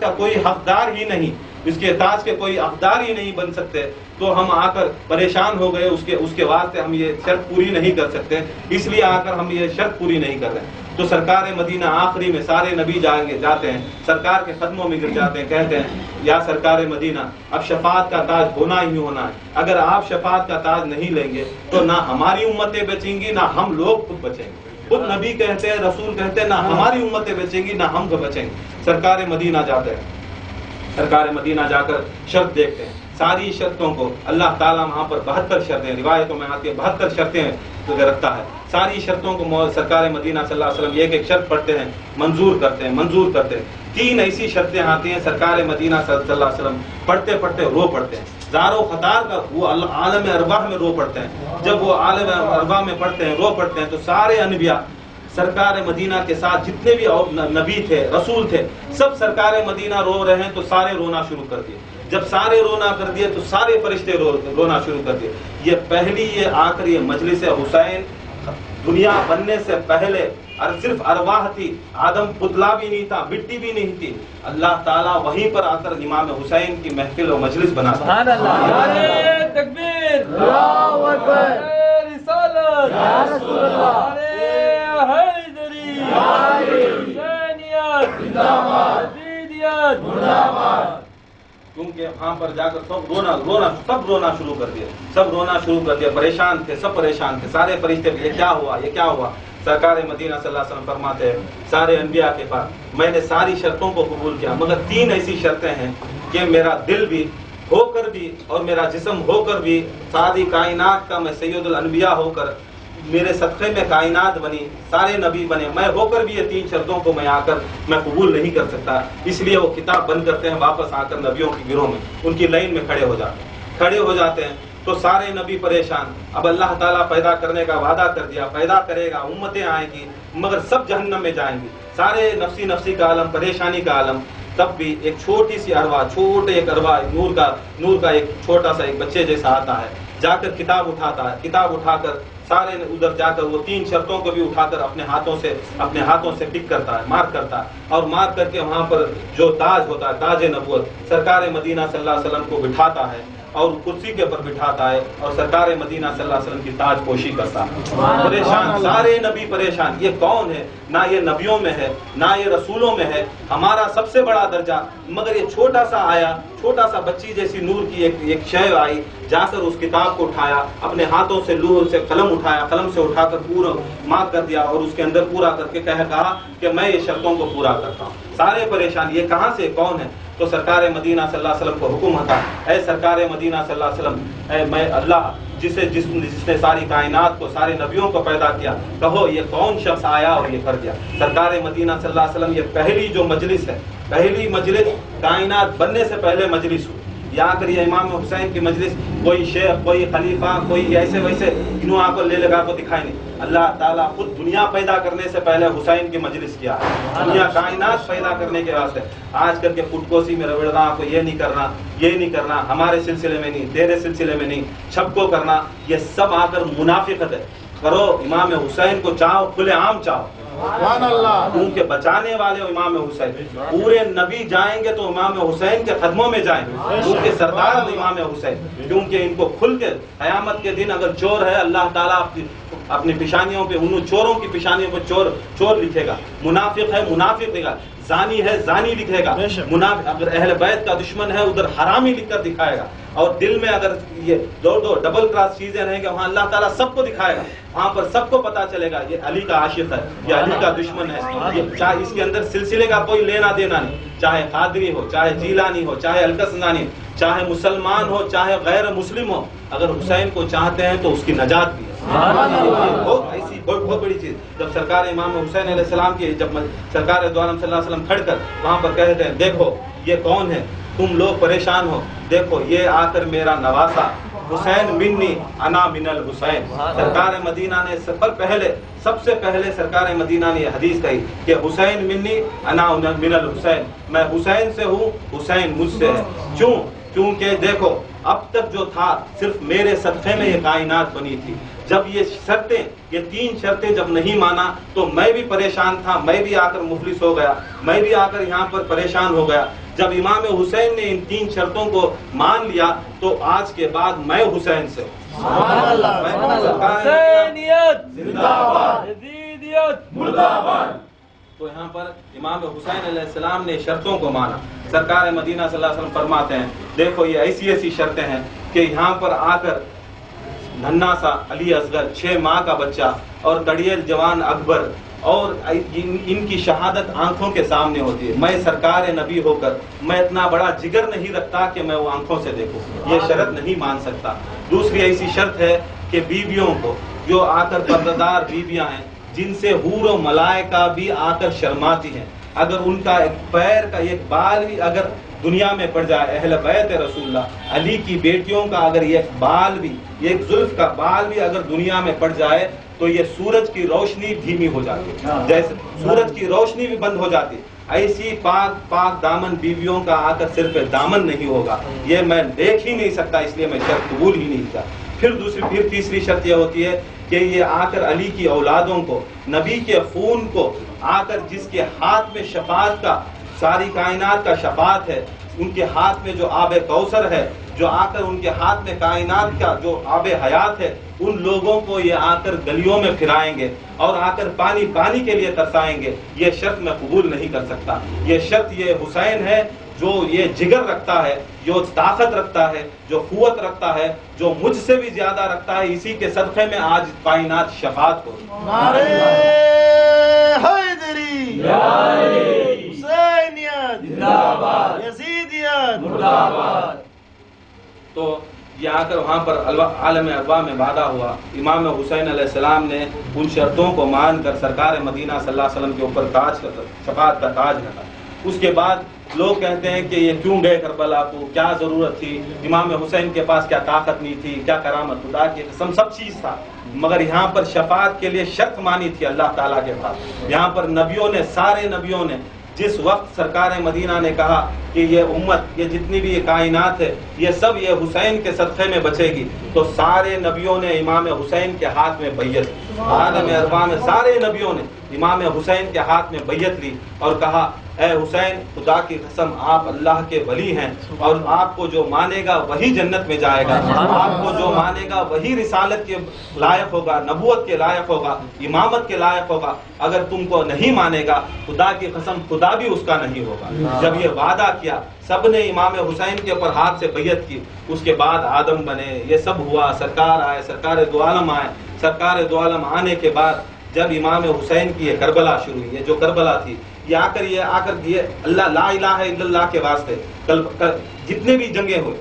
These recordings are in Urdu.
کا کوئی حقدار ہی نہیں، اس کے تاج کے کوئی حقدار ہی نہیں بن سکتے، تو ہم آ کر پریشان ہو گئے، اس کے واسطے ہم یہ شرط پوری نہیں کر سکتے، اس لیے آ کر ہم یہ شرط پوری نہیں کر رہے۔ تو سرکار مدینہ آخری میں سارے نبی جاتے ہیں، سرکار کے قدموں میں گر جاتے ہیں، کہتے ہیں یا سرکار مدینہ اب شفاعت کا تاج ہونا ہی ہونا ہے، اگر آپ شفاعت کا تاج نہیں لیں گے تو نہ ہماری امتیں بچیں گی نہ ہم لوگ خود بچیں گے۔ خود نبی کہتے ہیں، رسول کہتے ہیں، نہ ہماری امتیں بچیں گی نہ ہم بچیں گے۔ سرکار مدینہ جاتے ہیں، سرکار مدینہ جا کر شرط دیکھتے ہیں، ساری شرطوں کو اللہ تعالیٰ وہاں پر 72 شرطیں، روایتوں میں آتی ہے 72 شرطیں رکھتا ہے، ساری شرطوں کو سرکار مدینہ صلی اللہ علیہ وسلم ایک ایک شرط پڑھتے ہیں، منظور کرتے ہیں۔ 3 ایسی شرطیں آتی ہیں، سرکار مدینہ صلی اللہ علیہ وسلم پڑھتے پڑھتے رو پڑتے ہیں، زار و خطار کا وہ عالم ارواح میں رو پڑتے ہیں۔ جب وہ عالم ارواح میں پڑھتے ہیں، رو پڑتے ہیں، تو سارے انبیاء سرکار مدینہ کے ساتھ جتنے بھی نبی تھے، رسول تھے، سب سرکار مدینہ رو رہے ہیں تو سارے رونا شروع کر دیے۔ جب سارے رونا کر دیے تو سارے فرشتے رونا شروع کر دیے۔ یہ پہلی یہ آخری مجلس حسین دنیا بننے سے پہلے صرف ارواح تھی، آدم پتلا بھی نہیں تھا، مٹی بھی نہیں تھی، اللہ تعالیٰ وہیں پر آ کر امام حسین کی محفل و مجلس بنا تھا۔ سبحان اللہ، نعرہ تکبیر، اللہ اکبر، رسالت یا رسول اللہ، حیدری، حسینیت زندہ باد، یزیدیت مردہ باد۔ کیونکہ وہاں پر جا کر سب رونا شروع کر دیا، پریشان تھے، سب پریشان تھے، سارے فرشتے یہ کیا ہوا۔ سرکار مدینہ صلی اللہ علیہ وسلم فرماتے ہیں سارے انبیاء کے پاس میں نے ساری شرطوں کو قبول کیا، مگر 3 ایسی شرطیں ہیں کہ میرا دل بھی ہو کر بھی اور میرا جسم ہو کر بھی، ساری کائنات کا میں سید الانبیاء ہو کر میرے صدقے میں کائنات بنی، سارے نبی بنے، میں ہو کر بھی یہ 3 شرطوں کو میں آ کر میں قبول نہیں کر سکتا۔ اس لیے وہ کتاب بند کرتے ہیں، واپس آ کر نبیوں کی گروہ میں ان کی لائن میں کھڑے ہو جاتے ہیں۔ تو سارے نبی پریشان، اب اللہ تعالیٰ پیدا کرنے کا وعدہ کر دیا، پیدا کرے گا، امتیں آئیں گی، مگر سب جہنم میں جائیں گی، سارے نفسی کا عالم، پریشانی کا عالم۔ تب بھی ایک چھوٹی سی ارواح، نور کا ایک چھوٹا سا ایک بچے جیسا آتا ہے، جا کر کتاب اٹھاتا ہے، کتاب اٹھا کر سارے ادھر جا کر وہ 3 شرطوں کو بھی اٹھا کر اپنے ہاتھوں سے پک کرتا ہے، مار کرتا ہے، اور مار کر کے وہاں پر جو تاج ہوتا ہے، تاج نبوت، سرکار مدینہ صلی اللہ علیہ وسلم کو بٹھاتا ہے اور کرسی کے اوپر بٹھاتا ہے اور سرکار مدینہ صلی اللہ علیہ وسلم کی تاج پوشی کرتا ہے۔ پریشان، سارے نبی پریشان، یہ کون ہے؟ نہ یہ نبیوں میں ہے نہ یہ رسولوں میں ہے، ہمارا سب سے بڑا درجہ، مگر یہ چھوٹا سا آیا، چھوٹا سا بچی جیسی نور کی ایک شے آئی، جا کر اس کتاب کو اٹھایا، اپنے ہاتھوں سے لوح سے قلم اٹھایا، قلم سے اٹھا کر پورا مارک کر دیا اور اس کے اندر پورا کر کے کہا کہ میں یہ شرطوں کو پورا کرتا ہوں۔ سارے پریشان، یہ کہاں سے، کون ہے؟ تو سرکار مدینہ صلی اللہ علیہ وسلم کو حکم ہوتا ہے، اے سرکار مدینہ صلی اللہ علیہ وسلم، اے میں اللہ جس نے ساری کائنات کو، سارے نبیوں کو پیدا کیا، کہو یہ کون شخص آیا اور یہ کر دیا۔ سرکار مدینہ صلی اللہ علیہ وسلم، یہ پہلی جو مجلس ہے، پہلی مجلس کائنات بننے سے پہلے مجلس ہوئی، یہاں کر یہ امام حسین کی مجلس، کوئی شیخ، کوئی خلیفہ، کوئی ایسے ویسے انہوں آپ کو لے لگا کو دکھائے نہیں، اللہ تعالیٰ خود دنیا پیدا کرنے سے پہلے حسین کی مجلس کیا ہے، دنیا کائنات پیدا کرنے کے واسطے۔ آج کل کے فٹکوسی میں رگڑنا، کو یہ نہیں کرنا، ہمارے سلسلے میں نہیں، تیرے سلسلے میں نہیں، چھپ کو کرنا، یہ سب آ کر منافقت ہے۔ کرو امام حسین کو چاہو، کھلے عام چاہو، کیونکہ بچانے والے امام حسین، پورے نبی جائیں گے تو امام حسین کے قدموں میں جائیں گے، کیونکہ سردار امام حسین، کیونکہ ان کو کھل کے قیامت کے دن اگر چور ہے، اللہ تعالیٰ اپنی پیشانیوں پہ، ان چوروں کی پیشانیوں پہ چور لکھے گا، منافق ہے منافق لکھے گا، زانی ہے زانی لکھے گا، منافق اگر اہل بیت کا دشمن ہے ادھر حرامی لکھ کر دکھائے گا، اور دل میں اگر یہ دو ڈبل کراس چیزیں رہیں گے، وہاں اللہ تعالیٰ سب کو دکھائے گا، وہاں پر سب کو پتا چلے گا یہ علی کا عاشق ہے، یہ علی کا دشمن ہے، چاہے اس کے اندر سلسلے کا کوئی لینا دینا نہیں، چاہے قادری ہو، چاہے جیلانی ہو، چاہے الکسنانی، چاہے مسلمان ہو، چاہے غیر مسلم ہو، اگر حسین کو چاہتے ہیں تو اس کی نجات بھی ہے۔ بہت بڑی چیز، جب سرکار امام حسین علیہ السلام کی، جب سرکار دو عالم صلی اللہ علیہ وسلم کھڑ کر وہاں پر کہتے ہیں دیکھو یہ کون ہے، تم لوگ پریشان ہو، دیکھو یہ آ کر میرا نواسا حسین منی انا من الحسین۔ سرکار مدینہ نے سب سے پہلے سرکار مدینہ نے یہ حدیث کہی کہ حسین منی انا من الحسین، میں حسین سے ہوں، حسین مجھ سے ہے۔ کیوں کیونکہ دیکھو اب تک جو تھا صرف میرے صدقے میں یہ کائنات بنی تھی، جب یہ شرطیں، یہ 3 شرطیں جب نہیں مانا تو میں بھی پریشان تھا، میں بھی آ کر مفلس ہو گیا، میں بھی آ کر یہاں پر پریشان ہو گیا۔ جب امام حسین نے ان 3 شرطوں کو مان لیا تو آج کے بعد میں حسین سے حسینیت زندہ باد، یزیدیت مردہ باد۔ تو یہاں پر امام حسین علیہ السلام نے شرطوں کو مانا۔ سرکار مدینہ صلی اللہ علیہ وسلم فرماتے ہیں دیکھو یہ ایسی شرطیں ہیں کہ یہاں پر آ کر ننھا سا علی اصغر 6 ماہ کا بچہ اور دڑیل جوان اکبر اور ان کی شہادت آنکھوں کے سامنے ہوتی ہے، میں سرکار نبی ہو کر میں اتنا بڑا جگر نہیں رکھتا کہ میں وہ آنکھوں سے دیکھوں، یہ شرط نہیں مان سکتا۔ دوسری ایسی شرط ہے کہ بیویوں کو جو آ کر پردہ بیویاں ہیں جن سے حور و ملائکہ بھی آ کر شرماتی ہیں، اگر ان کا ایک پیر کا ایک بال بھی اگر دنیا میں پڑ جائے، اہل بیت رسول اللہ علی کی بیٹیوں کا اگر ایک بال بھی، ایک زلف کا بال بھی اگر دنیا میں پڑ جائے تو یہ سورج کی روشنی دھیمی ہو جاتی ہے، جیسے سورج کی روشنی بھی بند ہو جاتی ہے، ایسی پاک دامن بیویوں کا آ کر صرف دامن نہیں ہوگا، یہ میں دیکھ ہی نہیں سکتا، اس لیے میں شرط قبول ہی نہیں کیا۔ پھر تیسری شرط یہ ہوتی ہے کہ یہ آ کر علی کی اولادوں کو، نبی کے خون کو آ کر جس کے ہاتھ میں شفاعت کا، ساری کائنات کا شفاعت ہے، ان کے ہاتھ میں جو آب کوثر ہے، جو آ کر ان کے ہاتھ میں کائنات کا جو آب حیات ہے، ان لوگوں کو یہ آ کر گلیوں میں پھرائیں گے اور آ کر پانی کے لیے ترسائیں گے، یہ شرط میں قبول نہیں کر سکتا۔ یہ شرط یہ حسین ہے جو یہ جگر رکھتا ہے، جو طاقت رکھتا ہے، جو قوت رکھتا ہے، جو مجھ سے بھی زیادہ رکھتا ہے، اسی کے صدقے میں آج کائنات شفاعت ہو۔ نعرہ حیدری، حسینیت زندہ باد، یزیدیت مردہ باد۔ تو یہ آ کر وہاں پر عالم ارواح میں وعدہ ہوا، امام حسین علیہ السلام نے ان شرطوں کو مان کر سرکار مدینہ صلی اللہ علیہ وسلم کے اوپر تاج، شفاعت کا تاج رکھا۔ اس کے بعد لوگ کہتے ہیں کہ یہ کیوں گئے کربلا کو، کیا ضرورت تھی، امام حسین کے پاس کیا طاقت نہیں تھی، کیا کرامت، خدا کی قسم سب چیز تھا، مگر یہاں پر شفاعت کے لیے شرط مانی تھی اللہ تعالیٰ کے پاس۔ یہاں پر نبیوں نے، سارے نبیوں نے جس وقت سرکار مدینہ نے کہا کہ یہ امت، یہ جتنی بھی یہ کائنات ہے، یہ سب یہ حسین کے صدقے میں بچے گی، تو سارے نبیوں نے امام حسین کے ہاتھ میں بیعت، عالم ارواح میں سارے نبیوں نے امام حسین کے ہاتھ میں بیعت لی اور کہا اے حسین، خدا کی قسم آپ اللہ کے ولی ہیں اور آپ کو جو مانے گا وہی جنت میں جائے گا، آپ کو جو مانے گا وہی رسالت کے لائق ہوگا، نبوت کے لائق ہوگا، امامت کے لائق ہوگا، اگر تم کو نہیں مانے گا خدا کی قسم خدا بھی اس کا نہیں ہوگا۔ جب یہ وعدہ کیا سب نے امام حسین کے اوپر ہاتھ سے بیعت کی، اس کے بعد آدم بنے، یہ سب ہوا، سرکار آئے، سرکار دو عالم آئے، سرکار دو عالم آنے کے بعد جب امام حسین کی یہ کربلا شروع ہوئی، یہ جو کربلا تھی، یہ آ کر یہ اللہ لا الہ الا اللہ کے واسطے جتنے بھی جنگیں ہوئے،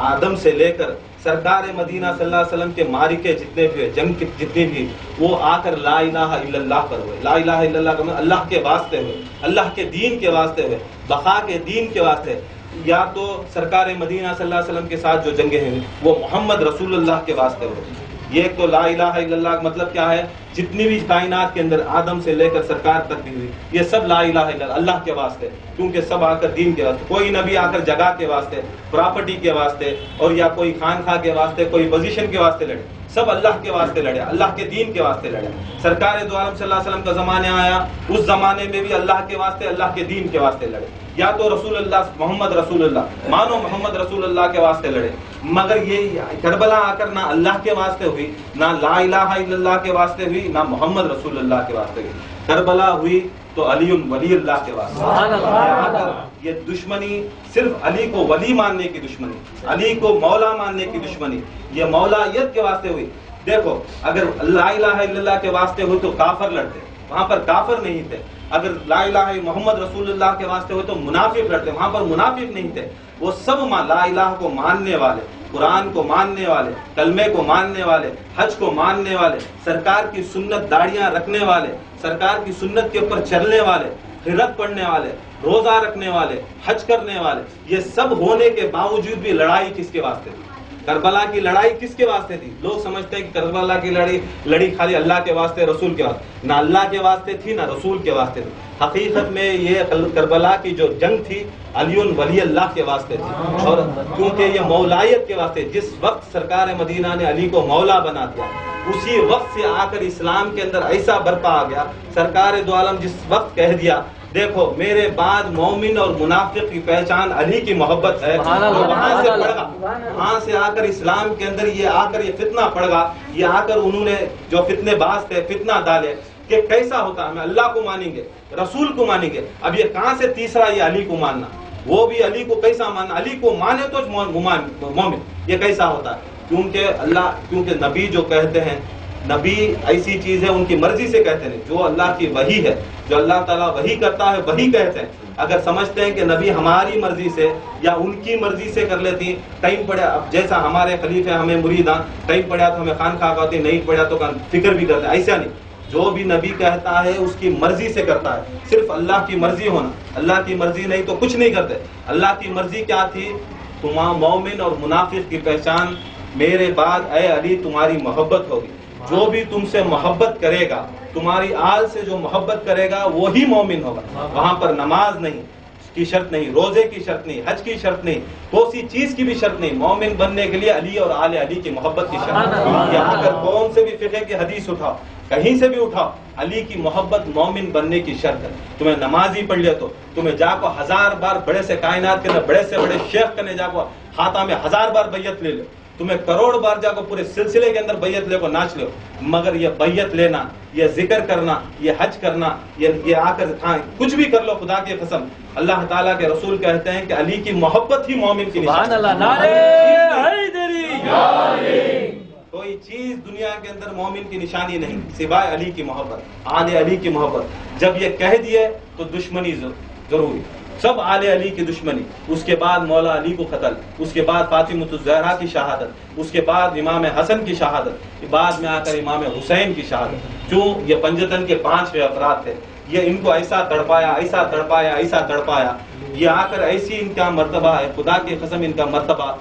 آدم سے لے کر سرکار مدینہ صلی اللہ علیہ وسلم کے معرکے جتنے بھی ہوئے، جنگ جتنے بھی، وہ آ کر لا الہ الا اللہ پر ہوئے۔ لا الہ الا اللہ کا مطلب اللہ کے واسطے ہوئے، اللہ کے دین کے واسطے ہوئے، بقا کے دین کے واسطے۔ یا تو سرکار مدینہ صلی اللہ علیہ وسلم کے ساتھ جو جنگیں ہیں وہ محمد رسول اللہ کے واسطے ہوئے۔ یہ تو لا الہ الا اللہ کا مطلب کیا ہے، جتنی بھی کائنات کے اندر آدم سے لے کر سرکار تک بھی ہوئی، یہ سب لا الہ الا اللہ، اللہ کے واسطے، کیونکہ سب آ کر دین کے واسطے، کوئی نبی آ کر جگہ کے واسطے، پراپرٹی کے واسطے اور یا کوئی خانخواہ کے واسطے، کوئی پوزیشن کے واسطے لڑے، سب اللہ کے واسطے لڑے، اللہ کے دین کے واسطے لڑے۔ سرکار دو عالم صلی اللہ علیہ وسلم کا زمانے آیا، اس زمانے میں بھی اللہ کے واسطے، اللہ کے دین کے واسطے لڑے، یا تو رسول اللہ محمد رسول اللہ مانو، محمد رسول اللہ کے واسطے لڑے، مگر یہ کربلا آ کر نہ اللہ کے واسطے ہوئی، نہ لا الہ الا اللہ کے واسطے ہوئی، نہ محمد رسول اللہ کے واسطے ہوئی۔ کربلا ہوئی تو علی ولی اللہ کے واسطے۔ یہ دشمنی صرف علی کو ولی ماننے کی دشمنی، علی کو مولا ماننے کی دشمنی، یہ مولایت کے واسطے ہوئی۔ دیکھو اگر لا الہ الا اللہ کے واسطے ہوئی تو کافر لڑتے، وہاں پر کافر نہیں تھے۔ اگر لا الہ محمد رسول اللہ کے واسطے ہوئے تو منافق لڑتے، وہاں پر منافق نہیں تھے، وہ سب لا الہ کو ماننے والے، قرآن کو ماننے والے، کلمے کو ماننے والے، حج کو ماننے والے، سرکار کی سنت داڑیاں رکھنے والے، سرکار کی سنت کے اوپر چلنے والے، قرات پڑھنے والے، روزہ رکھنے والے، حج کرنے والے، یہ سب ہونے کے باوجود بھی لڑائی کس کے واسطے تھی؟ کربلا کی لڑائی کس کے واسطے تھی؟ لوگ سمجھتے ہیں کہ کربلا کی لڑی خالی اللہ کے واسطے، رسول کے واسطے، نہ اللہ کے واسطے تھی نہ رسول کے واسطے تھی۔ حقیقت میں یہ کربلا کی جو جنگ تھی علی ولی اللہ کے واسطے تھی، اور کیونکہ یہ مولایت کے واسطے، جس وقت سرکار مدینہ نے علی کو مولا بنا دیا، اسی وقت سے آ کر اسلام کے اندر ایسا برپا آ گیا۔ سرکار دو عالم جس وقت کہہ دیا دیکھو میرے بعد مومن اور منافق کی پہچان علی کی محبت ہے، تو وہاں سے پڑ گا، وہاں سے آ کر اسلام کے اندر یہ آ کر یہ فتنہ پڑ گا، یہ آ کر انہوں نے جو فتنے باز تھے فتنہ ڈالے کہ کیسا ہوتا ہے، ہم اللہ کو مانیں گے رسول کو مانیں گے، اب یہ کہاں سے تیسرا یہ علی کو ماننا، وہ بھی علی کو کیسا ماننا، علی کو مانے تو مومن، یہ کیسا ہوتا ہے؟ کیونکہ نبی جو کہتے ہیں، نبی ایسی چیز ہے ان کی مرضی سے کہتے ہیں، جو اللہ کی وحی ہے، جو اللہ تعالیٰ وحی کرتا ہے وہی کہتے ہیں۔ اگر سمجھتے ہیں کہ نبی ہماری مرضی سے یا ان کی مرضی سے کر لیتی، ٹائم پڑیا، اب جیسا ہمارے خلیفے ہمیں مریداں، ٹائم پڑیا تو ہمیں خانخواہ ہوتی، نہیں پڑیا تو فکر بھی کرتے، ایسا نہیں۔ جو بھی نبی کہتا ہے اس کی مرضی سے کرتا ہے، صرف اللہ کی مرضی ہونا، اللہ کی مرضی نہیں تو کچھ نہیں کرتے۔ اللہ کی مرضی کیا تھی؟ تمام مومن اور منافق کی پہچان میرے بعد اے علی تمہاری محبت ہوگی، جو بھی تم سے محبت کرے گا، تمہاری آل سے جو محبت کرے گا وہی مومن ہوگا۔ وہاں پر نماز نہیں کی شرط نہیں، روزے کی شرط نہیں، حج کی شرط نہیں، کوئی چیز کی بھی شرط نہیں، مومن بننے کے لیے علی اور آل علی کی محبت کی شرط ہے۔ یہاں پر کون سے بھی فقہ کی حدیث اٹھاؤ، کہیں سے بھی اٹھاؤ، علی کی محبت مومن بننے کی شرط ہے۔ تمہیں نماز ہی پڑھ لیا تو تمہیں جا کو 1000 بار بڑے سے کائنات کے اندر بڑے سے بڑے شیخ کرنے جا کو ہاتھا میں 1000 بار بیعت لے لو، تمہیں کروڑ بار جا کو پورے سلسلے کے اندر بیعت لے کو ناچ لو، مگر یہ بیعت لینا، یہ ذکر کرنا، یہ حج کرنا، یہ آ کر کچھ بھی کر لو، خدا کی قسم اللہ تعالیٰ کے رسول کہتے ہیں کہ علی کی محبت ہی مومن کی نشانی ہے۔ کوئی چیز دنیا کے اندر مومن کی نشانی نہیں سوائے علی کی محبت، آل علی کی محبت۔ جب یہ کہہ دیے تو دشمنی ضروری، سب آل علی کی دشمنی، اس کے بعد مولا علی کو قتل، اس کے بعد فاطمۃ الزہرا کی شہادت، اس کے بعد امام حسن کی شہادت، بعد میں آ کر امام حسین کی شہادت۔ کیوں؟ یہ پنجتن کے 5 افراد تھے، یہ ان کو ایسا تڑپایا، ایسا تڑپایا، ایسا تڑپایا، یہ آ کر ایسی ان کا مرتبہ ہے، خدا کی قسم ان کا مرتبہ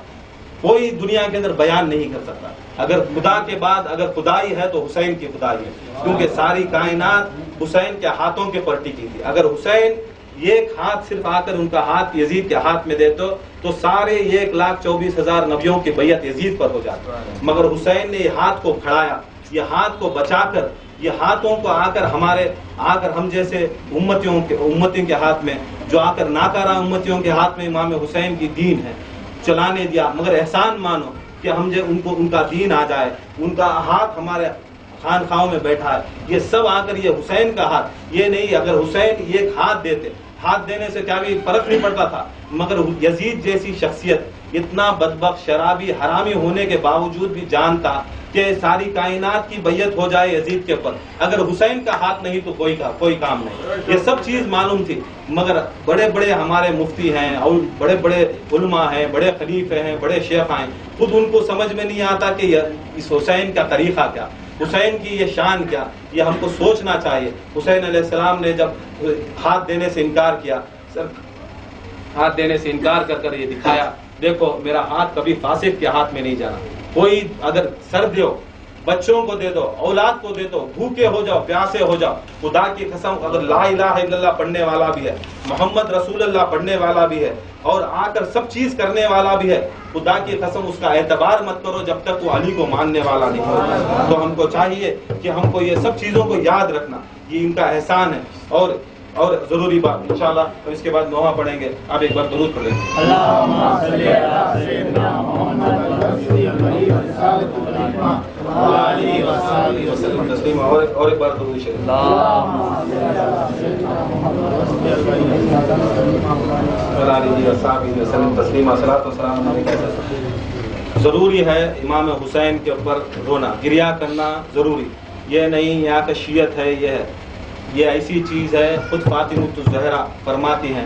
کوئی دنیا کے اندر بیان نہیں کر سکتا۔ اگر خدا کے بعد اگر خدائی ہے تو حسین کی خدائی ہے، کیونکہ ساری کائنات حسین کے ہاتھوں کے پر ٹکی تھی۔ اگر حسین ایک ہاتھ صرف آ کر ان کا ہاتھ یزید کے ہاتھ میں دیتے تو سارے 1,24,000 نبیوں کی بیعت یزید پر ہو جاتی، مگر حسین نے یہ ہاتھ کو کھڑایا، یہ ہاتھ کو بچا کر، یہ ہاتھوں کو آ کر ہم جیسے امتیوں کے ہاتھ میں، جو آ کر ناکارہ امتیوں کے ہاتھ میں امام حسین کی دین ہے، چلانے دیا۔ مگر احسان مانو کہ ہم ان کا دین آ جائے، ان کا ہاتھ ہمارے خانخواہوں میں بیٹھا ہے، یہ سب آ کر یہ حسین کا ہاتھ، یہ نہیں اگر حسین ایک ہاتھ دیتے، ہاتھ دینے سے کیا بھی فرق نہیں پڑتا تھا، مگر یزید جیسی شخصیت اتنا بدبخت شرابی حرامی ہونے کے باوجود بھی جانتا کہ ساری کائنات کی بیعت ہو جائے یزید کے اوپر، اگر حسین کا ہاتھ نہیں تو کوئی کام نہیں۔ یہ سب چیز معلوم تھی، مگر بڑے بڑے ہمارے مفتی ہیں اور بڑے بڑے علماء ہیں، بڑے خلیفے ہیں، بڑے شیخ ہیں، خود ان کو سمجھ میں نہیں آتا کہ اس حسین کا طریقہ کیا، حسین کی یہ شان کیا، یہ ہم کو سوچنا چاہیے۔ حسین علیہ السلام نے جب ہاتھ دینے سے انکار کیا، ہاتھ دینے سے انکار کر یہ دکھایا، دیکھو میرا ہاتھ کبھی فاسق کے ہاتھ میں نہیں جانا، کوئی اگر سر دیو، بچوں کو دے دو، اولاد کو دے دو، بھوکے ہو جاؤ، پیاسے ہو جاؤ، خدا کی قسم اگر لا الہ الا اللہ پڑھنے والا بھی ہے، محمد رسول اللہ پڑھنے والا بھی ہے، اور آ کر سب چیز کرنے والا بھی ہے، خدا کی قسم اس کا اعتبار مت کرو جب تک وہ علی کو ماننے والا نہیں ہو۔ تو ہم کو چاہیے کہ ہم کو یہ سب چیزوں کو یاد رکھنا، یہ ان کا احسان ہے۔ اور ضروری بات انشاءاللہ تو اس کے بعد نوحہ پڑھیں گے، آپ ایک بار درود پڑھ لیں۔ اللہم صلی علی سیدنا محمد علیہ وسلم تسلیما، اور ایک بار درود شریف۔ علیہ وسلم تسلیما، صلاۃ و سلام علیہ۔ ضروری ہے امام حسین کے اوپر رونا، گریہ کرنا ضروری، یہ نہیں یہاں کا شیعت ہے، یہ ایسی چیز ہے، خود فاطمۃ الزہرا فرماتی ہیں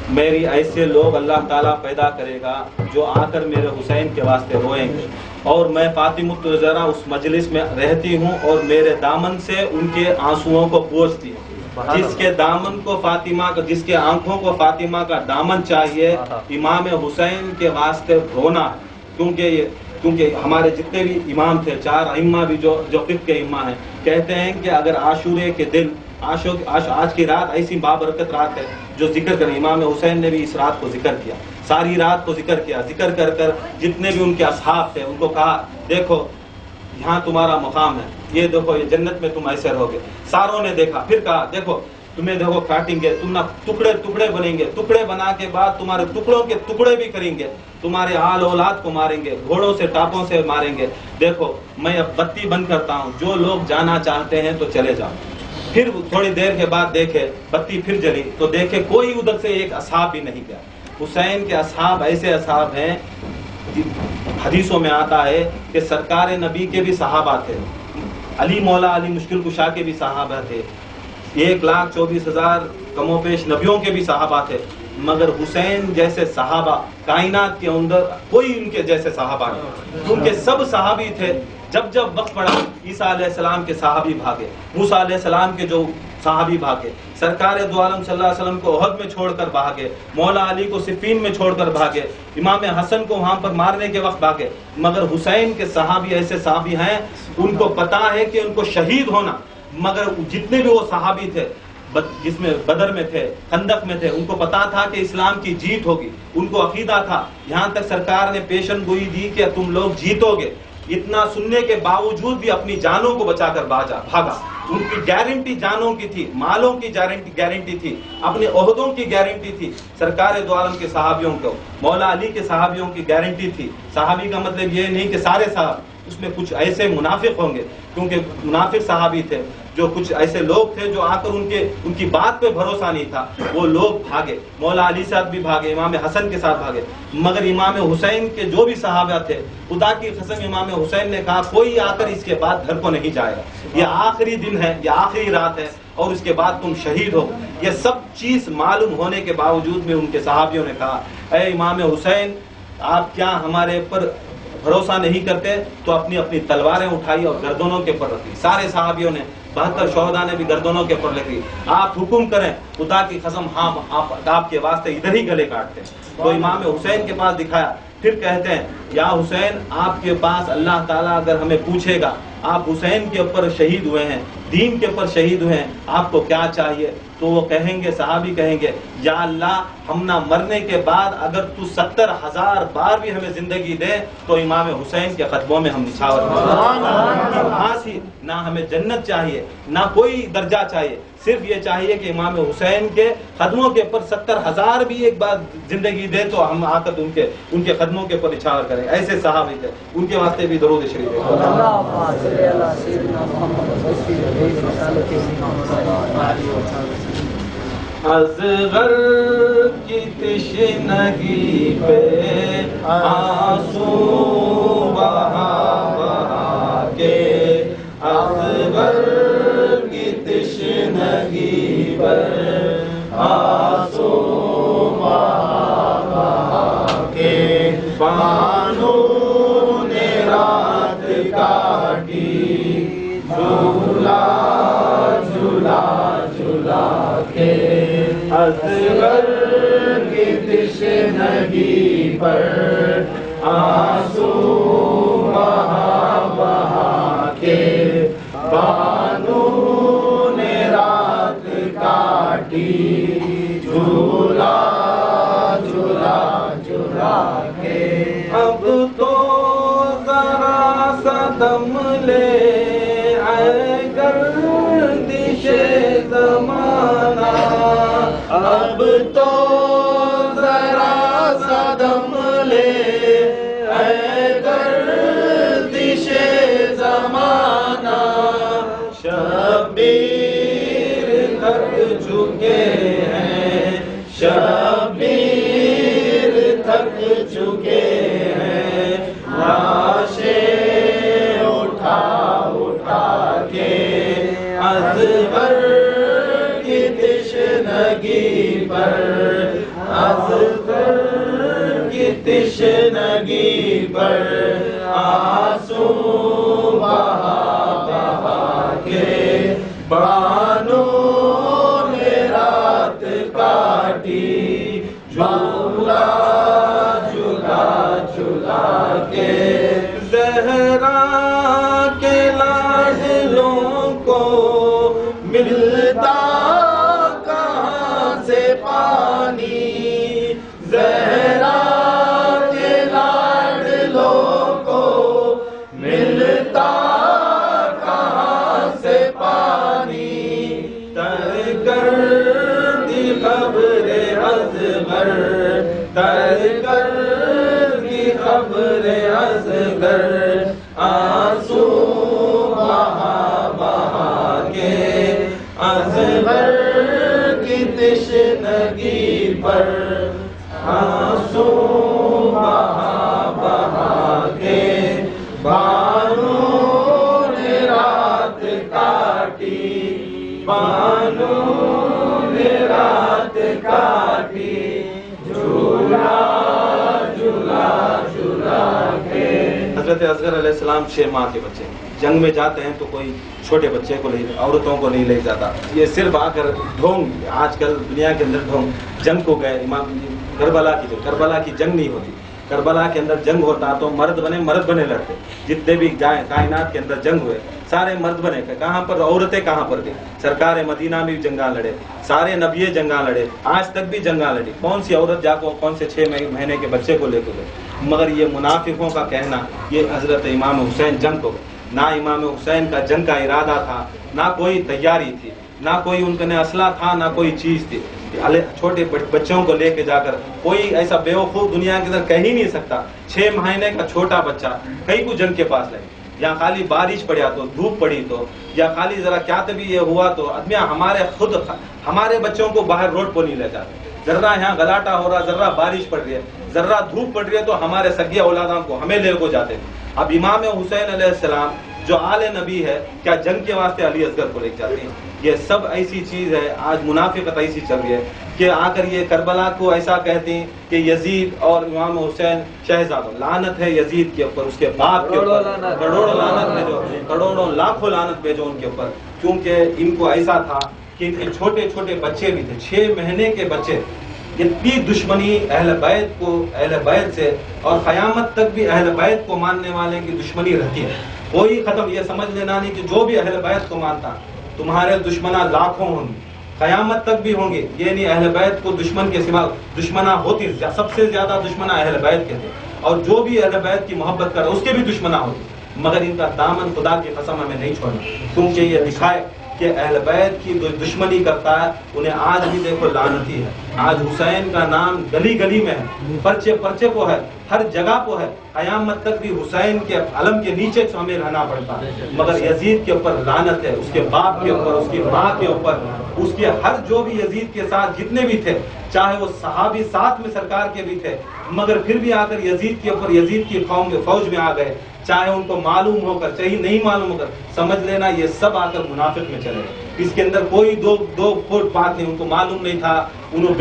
میری ایسے لوگ اللہ تعالیٰ پیدا کرے گا جو آ کر میرے حسین کے واسطے روئیں گے، اور میں فاطمۃ الزہرا اس مجلس میں رہتی ہوں اور میرے دامن سے ان کے آنسوؤں کو پوچھتی ہوں، جس کے دامن کو فاطمہ کا، جس کے آنکھوں کو فاطمہ کا دامن چاہیے، امام حسین کے واسطے رونا ہے، کیونکہ ہمارے جتنے بھی امام تھے 4 ائمہ بھی جو فقہ کے ائمہ ہیں کہتے ہیں کہ اگر عاشورے کے دن آج کی رات ایسی بابرکت رات ہے جو ذکر کریں. امام حسین نے بھی اس رات کو ذکر کیا, ساری رات کو ذکر کیا, ذکر کر جتنے بھی ان کے اصحاب تھے ان کو کہا دیکھو یہاں تمہارا مقام ہے, یہ دیکھو یہ جنت میں تم ایسے رہو گے. ساروں نے دیکھا, پھر کہا دیکھو تمہیں دیکھو کاٹیں گے, تم نہ ٹکڑے بنیں گے, ٹکڑے بنا کے بعد تمہارے ٹکڑوں کے ٹکڑے بھی کریں گے, تمہارے آل اولاد کو ماریں گے, گھوڑوں سے ٹاپوں سے ماریں گے. دیکھو میں اب بتی بند کرتا ہوں, جو لوگ جانا چاہتے ہیں تو چلے جاؤ. پھر تھوڑی دیر کے بعد دیکھے بتی پھر جلی تو دیکھے کوئی ادھر سے ایک اصحاب بھی نہیں گیا. حسین کے اصحاب ایسے اصحاب ہیں, حدیثوں میں آتا ہے کہ سرکار نبی کے بھی صحابہ تھے, علی مولا علی مشکل کشا کے بھی صحابہ تھے, 1,24,000 کم و بیش نبیوں کے بھی صحابہ تھے, مگر حسین جیسے صحابہ کائنات کے اندر کوئی ان کے جیسے صحابہ نہیں. ان کے سب صحابی تھے. جب وقت پڑا عیسیٰ علیہ السلام کے صحابی بھاگے, موسیٰ علیہ السلام کے جو صحابی بھاگے, سرکار دو عالم صلی اللہ علیہ وسلم کو احد میں چھوڑ کر بھاگے, مولا علی کو صفین میں چھوڑ کر بھاگے, امام حسن کو وہاں پر مارنے کے وقت بھاگے, مگر حسین کے صحابی ایسے صحابی ہیں ان کو پتا ہے کہ ان کو شہید ہونا. مگر جتنے بھی وہ صحابی تھے جس میں بدر میں تھے, خندق میں تھے, ان کو پتا تھا کہ اسلام کی جیت ہوگی, ان کو عقیدہ تھا. یہاں تک سرکار نے پیشن گوئی دی کہ تم لوگ جیتو گے. اتنا سننے کے باوجود بھی اپنی جانوں کو بچا کر بھاگا. ان کی گارنٹی جانوں کی تھی, مالوں کی گارنٹی تھی, اپنے عہدوں کی گارنٹی تھی. سرکار دو عالم کے صحابیوں کو, مولا علی کے صحابیوں کی گارنٹی تھی. صحابی کا مطلب یہ نہیں کہ سارے صحابہ, اس میں کچھ ایسے منافق ہوں گے, کیونکہ منافق صحابی تھے, جو کچھ ایسے لوگ تھے جو آ کر ان کی بات پہ بھروسہ نہیں تھا, وہ لوگ بھاگے. مولا علی ساتھ بھی بھاگے, امام حسن کے ساتھ بھاگے, مگر امام حسین کے جو بھی صحابہ تھے, خدا کی قسم امام حسین نے کہا کوئی آ کر اس کے بعد گھر کو نہیں جائے گا, یہ آخری دن ہے, یہ آخری رات ہے, اور اس کے بعد تم شہید ہو. یہ سب چیز معلوم ہونے کے باوجود میں ان کے صحابیوں نے کہا اے امام حسین آپ کیا ہمارے پر بھروسہ نہیں کرتے؟ تو اپنی تلواریں اٹھائی اور گردنوں کے پر رکھی. سارے صحابیوں نے, 72 شہداء نے بھی گردنوں کے پر رکھی. آپ حکم کریں, خدا کی قسم ہاں آپ کے واسطے ادھر ہی گلے کاٹتے ہیں. تو امام حسین کے پاس دکھایا, پھر کہتے ہیں یا حسین آپ کے پاس اللہ تعالیٰ اگر ہمیں پوچھے گا آپ حسین کے اوپر شہید ہوئے ہیں, دین کے اوپر شہید ہوئے ہیں, آپ کو کیا چاہیے؟ تو وہ کہیں گے, صحابی کہیں گے یا اللہ ہم نہ مرنے کے بعد اگر تو 70,000 بار بھی ہمیں زندگی دے تو امام حسین کے قدموں میں ہم نچھاور ہیں. نہ ہمیں جنت چاہیے, نہ کوئی درجہ چاہیے, صرف یہ چاہیے کہ امام حسین کے قدموں کے اوپر 70,000 بھی ایک بار زندگی دے تو ہم آ کر ان کے قدموں کے اوپر نچھاور کریں. ایسے صحابی تھے, ان کے واسطے بھی درود شریف اصغر کی تشنگی پہ آنسو بہا کے, اصغر کی تشنگی پر آنسو بہا کے, بانو نے رات کاٹی جھولا جھولا جھولا کے, اصغر کی تشنگی پر آنسو بہا بہا کے, بانو نے رات کاٹی جھولا جھولا جھولا کے. اب تو ذرا سا دم لے اے گردش زمانہ, اب تو ذرا سا دم لے اے گردش زمانہ, شبیر تھک چکے ہیں, شبیر تھک چکے ہیں, لاشیں اٹھا اٹھا کے, اصغر کی تشنگی پر, اصغر کی تشنگی پر آنسو بہا بہا کے, بانو نے رات کاٹی جھولا جھولا جھولا پر تر کر دی قبر اصغر آنسو بہا بہا کے اصغر کی تشنگی پر آنسو بہا بہا کے بانو نے رات کاٹی بانو نے رات کاٹی جھولا جھولا جھولا کے. حضرت اصغر علیہ السلام 6 ماہ کے بچے جنگ میں جاتے ہیں تو کوئی چھوٹے بچے کو نہیں، عورتوں کو نہیں لے جاتا. یہ صرف آ کر ڈھونگ، آج کل دنیا کے اندر ڈھونگ جنگ کو گئے. امام کربلا کی جنگ نہیں ہوتی. کربلا کے اندر جنگ ہوتا تو مرد بنے لڑتے. جتنے بھی کائنات کے اندر جنگ ہوئے سارے مرد بنے. کہاں پر عورتیں کہاں پر تھی؟ سرکار مدینہ میں بھی جنگاں لڑے، سارے نبی جنگاں لڑے، آج تک بھی جنگاں لڑی. کون سی عورت جا کو کون سے 6 مہینے کے بچے کو لے کے گئے؟ مگر یہ منافقوں کا کہنا یہ حضرت امام حسین جنگ کو گئے. نہ امام حسین کا جنگ کا ارادہ تھا، نہ کوئی تیاری تھی، نہ کوئی ان کے اسلحہ تھا، نہ کوئی چیز تھی. چھوٹے بچوں کو لے کے جا کر کوئی ایسا بیوقوف دنیا کے اندر کہہ ہی نہیں سکتا 6 مہینے کا چھوٹا بچہ کئی کو جنگ کے پاس لگے. یا خالی بارش پڑیا تو، دھوپ پڑی تو، یا خالی ذرا کیا بھی یہ ہوا تو آدمی ہمارے بچوں کو باہر روڈ پر نہیں لے جاتے. ذرا یہاں گلاٹا ہو رہا، ذرا بارش پڑ رہی ہے، ذرا دھوپ پڑ رہی ہے تو ہمارے سگے اولادوں کو ہمیں لے کو جاتے. اب امام حسین علیہ السلام جو آل نبی ہے کیا جنگ کے واسطے علی اصغر کو لے جاتے ہیں؟ یہ سب ایسی چیز ہے. آج منافقت ایسی چل رہی ہے کہ آ کر یہ کربلا کو ایسا کہتے ہیں کہ یزید اور امام حسین شہزادوں. لعنت ہے یزید کے اوپر، اس کے باپ کے اوپر، کروڑوں لعنت بھیجو، کروڑوں لاکھوں لعنت بھیجو ان کے اوپر. کیونکہ ان کو ایسا تھا کہ ان کے چھوٹے چھوٹے بچے بھی تھے، 6 مہینے کے بچے. اتنی دشمنی اہل بیت سے اور قیامت تک بھی اہل بیت کو ماننے والے کی دشمنی رہتی ہے. کوئی ختم یہ سمجھ لینا نہیں کہ جو بھی اہل بیت کو مانتا تمہارے دشمنہ لاکھوں ہوں گے، قیامت تک بھی ہوں گے. یہ نہیں اہل بیت کو دشمن کے سوا دشمنہ ہوتی، سب سے زیادہ دشمنہ اہل بیت کے تھے. اور جو بھی اہل بیت کی محبت کر اس کے بھی دشمنہ ہوتی. مگر ان کا دامن خدا کی قسم ہمیں نہیں چھوڑنا، کیونکہ یہ دکھائے کہ اہل بیت کی دشمنی کرتا ہے انہیں آج بھی دیکھو لعنتی ہے. آج حسین کا نام گلی گلی میں ہے، پرچے پرچے کو ہے، ہر جگہ کو ہے. قیامت تک بھی حسین کے علم کے نیچے ہمیں رہنا پڑتا ہے. مگر یزید کے اوپر لعنت ہے، اس کے باپ کے اوپر، اس کی ماں کے اوپر، اس کے ہر جو بھی یزید کے ساتھ جتنے بھی تھے، چاہے وہ صحابی ساتھ میں سرکار کے بھی تھے، مگر پھر بھی آ کر یزید کے اوپر، یزید کی فوج میں آ گئے. چاہے ان کو معلوم ہو کر چاہیے نہیں معلوم ہو کر، سمجھ لینا یہ سب آ کر منافق میں چلے. اس کے اندر کوئی دو فوٹ بات نہیں. ان کو معلوم نہیں تھا، انہوں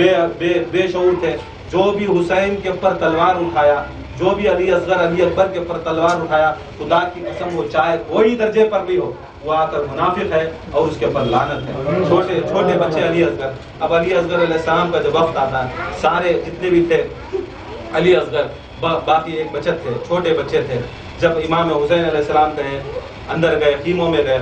بے شعور تھے. جو بھی حسین کے اوپر تلوار اٹھایا، جو بھی علی اکبر کے اوپر تلوار اٹھایا، خدا کی قسم وہ چاہے کوئی درجے پر بھی ہو، وہ آ کر منافق ہے اور اس کے اوپر لعنت ہے. چھوٹے بچے علی اصغر. اب علی اصغر علیہ السلام کا جب وقت آتا ہے، سارے جتنے بھی تھے علی اصغر، باقی ایک بچت تھے، چھوٹے بچے تھے. جب امام حسین علیہ السلام کہیں اندر گئے،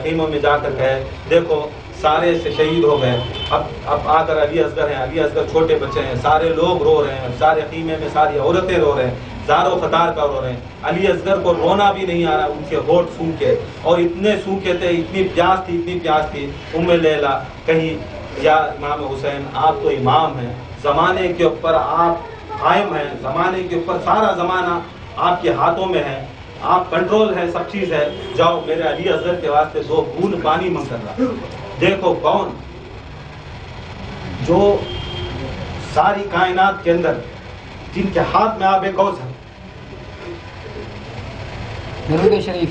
خیموں میں جا کر کہے دیکھو سارے سے شہید ہو گئے. اب آ کر علی اصغر ہیں، علی اصغر چھوٹے بچے ہیں، سارے لوگ رو رہے ہیں، سارے خیمے میں ساری عورتیں رو رہے ہیں، زاروں قطار کا رو رہے ہیں. علی اصغر کو رونا بھی نہیں آ رہا، ان کے ہونٹ سوکھے اور اتنے سوکھے تھے، اتنی پیاس تھی. ام لیلا کہیں یا امام حسین آپ تو امام ہیں، زمانے کے اوپر آپ قائم ہیں، زمانے کے اوپر سارا زمانہ آپ کے ہاتھوں میں ہے، آپ کنٹرول ہے، سب چیز ہے. جاؤ میرے علی اصغر کے واسطے 2 بوند پانی منگ کر رہا. دیکھو کون جو ساری کائنات کے اندر جن کے ہاتھ میں آب کوثر درود شریف،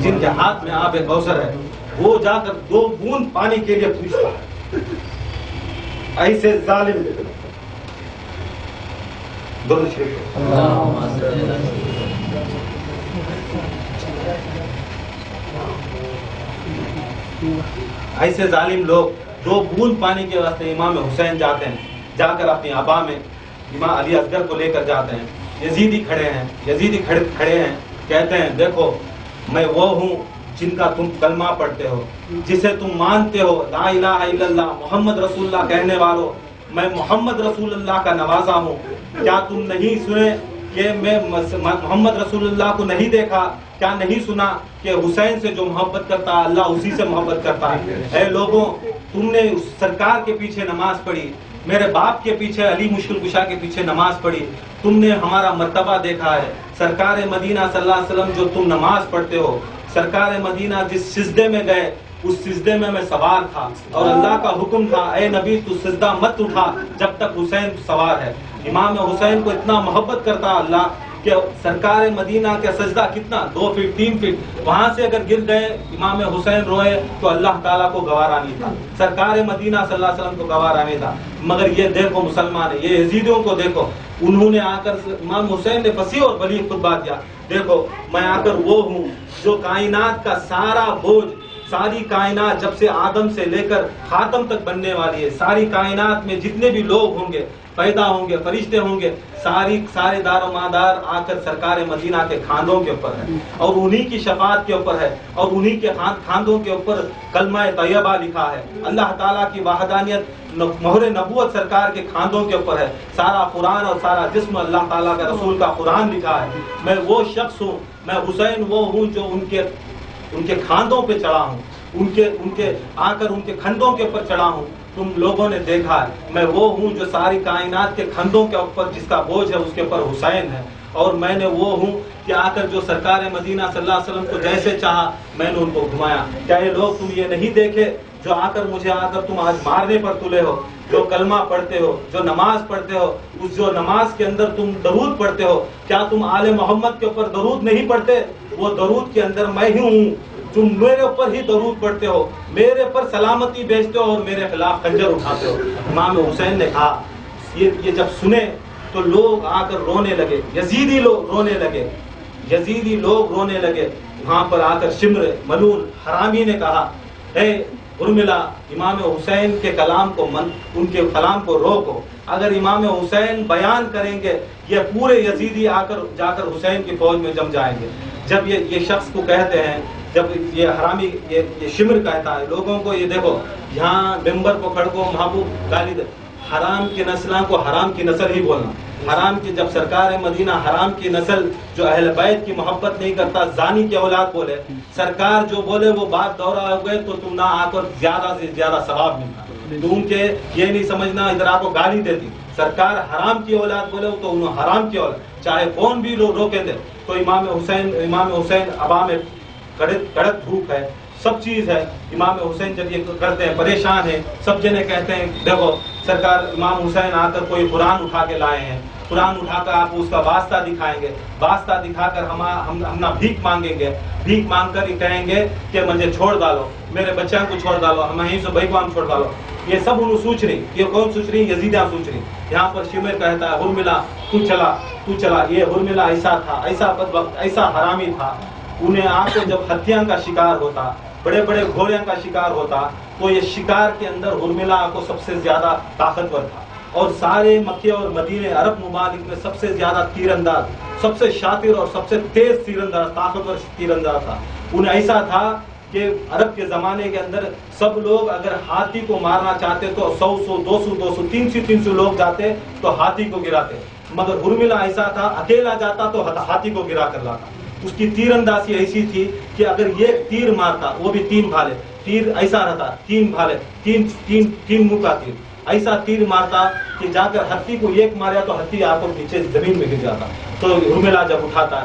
جن کے ہاتھ میں آب کوثر ہے، وہ جا کر 2 بوند پانی کے لیے پوچھتا ہے. ایسے ظالم درود شریف. ایسے ظالم لوگ 2 بوند پانی کے واسطے امام حسین جاتے ہیں، جا کر اپنی آبا میں امام علی اصغر کو لے کر جاتے ہیں. یزیدی کھڑے ہیں، کہتے ہیں دیکھو میں وہ ہوں جن کا تم کلمہ پڑھتے ہو، جسے تم مانتے ہو، لا الہ الا اللہ محمد رسول اللہ کہنے والوں، میں محمد رسول اللہ کا نوازا ہوں. کیا تم نہیں سنے کہ میں محمد رسول اللہ کو نہیں دیکھا، کیا نہیں سنا کہ حسین سے جو محبت کرتا ہے اللہ اسی سے محبت کرتا ہے؟ اے لوگوں، تم نے اس سرکار کے پیچھے نماز پڑھی، میرے باپ کے پیچھے علی مشکل کشا کے پیچھے نماز پڑھی، تم نے ہمارا مرتبہ دیکھا ہے۔ سرکار مدینہ صلی اللہ علیہ وسلم جو تم نماز پڑھتے ہو، سرکار مدینہ جس سجدے میں گئے اس سجدے میں سوار تھا، اور اللہ کا حکم تھا اے نبی تو سجدہ مت اٹھا جب تک حسین سوار ہے۔ امام حسین کو اتنا محبت کرتا اللہ کہ سرکار مدینہ کا سجدہ کتنا 2 فٹ 3 فٹ، وہاں سے اگر گر گئے امام حسین روئے تو اللہ تعالیٰ کو گوارا نہیں تھا، سرکار مدینہ صلی اللہ علیہ وسلم کو گوارا نہیں تھا۔ مگر یہ دیکھو مسلمان ہے، یہ یزیدیوں کو دیکھو، انہوں نے آ کر امام حسین نے فصیح اور بلیغ خطبہ دیا، دیکھو میں آ کر وہ ہوں جو کائنات کا سارا بوجھ، ساری کائنات جب سے آدم سے لے کر خاتم تک بننے والی ہے، ساری کائنات میں جتنے بھی لوگ ہوں گے، پیدا ہوں گے، فرشتے ہوں گے، سارے دار و مادار آ کر سرکار مدینہ کے کھاندوں کے اوپر ہے، اور انہی کی شفاعت کے اوپر ہے، اور انہی کے کھاندوں کے اوپر کلمہ طیبہ لکھا ہے، اللہ تعالیٰ کی وحدانیت مہر نبوت سرکار کے کھاندوں کے اوپر ہے، سارا قرآن اور سارا جسم اللہ تعالیٰ کا رسول کا قرآن لکھا ہے۔ میں وہ شخص ہوں، میں حسین وہ ہوں جو ان کے کھاندوں پہ چڑھا ہوں، ان کے آ کر ان کے کھندوں کے اوپر چڑھا ہوں۔ تم لوگوں نے دیکھا ہے میں وہ ہوں جو ساری کائنات کے کھندوں کے اوپر جس کا بوجھ ہے اس کے اوپر حسین ہے، اور میں نے وہ ہوں کہ آ کر جو سرکار مدینہ صلی اللہ علیہ وسلم کو جیسے چاہا میں نے ان کو گھمایا۔ کیا یہ لوگ تم یہ نہیں دیکھے جو آ کر مجھے آ کر تم آج مارنے پر تلے ہو، جو کلمہ پڑھتے ہو، جو نماز پڑھتے ہو، اس جو نماز کے اندر تم درود پڑھتے ہو، کیا تم آل محمد کے اوپر درود نہیں پڑھتے؟ وہ درود کے اندر میں ہی ہوں، تم میرے اوپر ہی درود پڑھتے ہو، میرے پر سلامتی بھیجتے ہو اور میرے خلاف خنجر اٹھاتے ہو۔ امام حسین نے کہا یہ جب سنے تو لوگ آ کر رونے لگے، یزیدی لوگ رونے لگے، یزیدی لوگ رونے لگے۔ وہاں پر آ کر شمر ملول حرامی نے کہا اے ارملا، امام حسین کے کلام کو ان کے کلام کو روکو، اگر امام حسین بیان کریں گے یہ پورے یزیدی آ کر جا کر حسین کی فوج میں جم جائیں گے۔ جب یہ شخص کو کہتے ہیں، جب یہ حرامی یہ شمر کہتا ہے لوگوں کو، یہ دیکھو یہاں ممبر کو کھڑ کو محبوب گالی دے، حرام کے نسلاں کو حرام کی نسل ہی بولنا، حرام کی، جب سرکار مدینہ حرام کی نسل جو اہل بیت کی محبت نہیں کرتا زانی کی اولاد بولے، سرکار جو بولے وہ بات دورہ ہو گئے تو تم نہ آ کر زیادہ سے زیادہ ثواب ملتا، تم کے یہ نہیں سمجھنا ادھر آپ کو گالی دیتی، سرکار حرام کی اولاد بولے تو انہوں حرام کی اولاد، چاہے کون بھی لوگ روکے دے۔ تو امام حسین ابا میں کڑک دھوپ ہے، سب چیز ہے، امام حسین جب یہ کرتے ہیں پریشان ہیں، سب جنے کہتے ہیں دیکھو سرکار امام حسین آ کر کوئی قرآن اٹھا کے لائے ہیں، قرآن اٹھا کر آپ اس کا واسطہ دکھائیں گے، واسطہ دکھا کر ہم نہ بھیک مانگیں گے، بھیک مانگ کر کہیں گے کہ مجھے چھوڑ ڈالو، میرے بچوں کو چھوڑ ڈالو، ہم یہیں سے بھیکوان چھوڑ ڈالو۔ یہ سب انہوں سوچ رہی، یہ کون سوچ رہی؟ یزیدیاں سوچ رہی۔ یہاں پر شمر کہتا ہے ہرملا تو چلا، یہ ہرملا ایسا تھا، ایسا بدبخت، ایسا حرامی تھا، انہیں آ کے جب ہتھیاں کا شکار ہوتا، بڑے بڑے گھوڑیاں کا شکار ہوتا، تو یہ شکار کے اندر ہرملا کو سب سے زیادہ طاقتور تھا، اور سارے مکے اور مدینے عرب ممالک میں سب سے زیادہ تیر انداز، سب سے شاطر اور سب سے تیز تیر انداز، طاقتور تیر انداز تھا۔ انہیں ایسا تھا کہ عرب کے زمانے کے اندر سب لوگ اگر ہاتھی کو مارنا چاہتے تو 100 200 300 لوگ جاتے تو ہاتھی کو گراتے، مگر ہرملا ایسا تھا اکیلا جاتا تو ہاتھی کو گرا کر لاتا۔ اس کی تیر اندازی ایسی تھی کہ اگر یہ تیر مارتا، وہ بھی 3 بھالے، تیر ایسا رہتا، 3 بھالے، 3 منہ کا تیر، ایسا تیر مارتا کہ جا کر ہاتھی کو ایک ماریا تو ہاتھی آپ کو پیچھے زمین میں گر جاتا۔ تو ہرملا جب اٹھاتا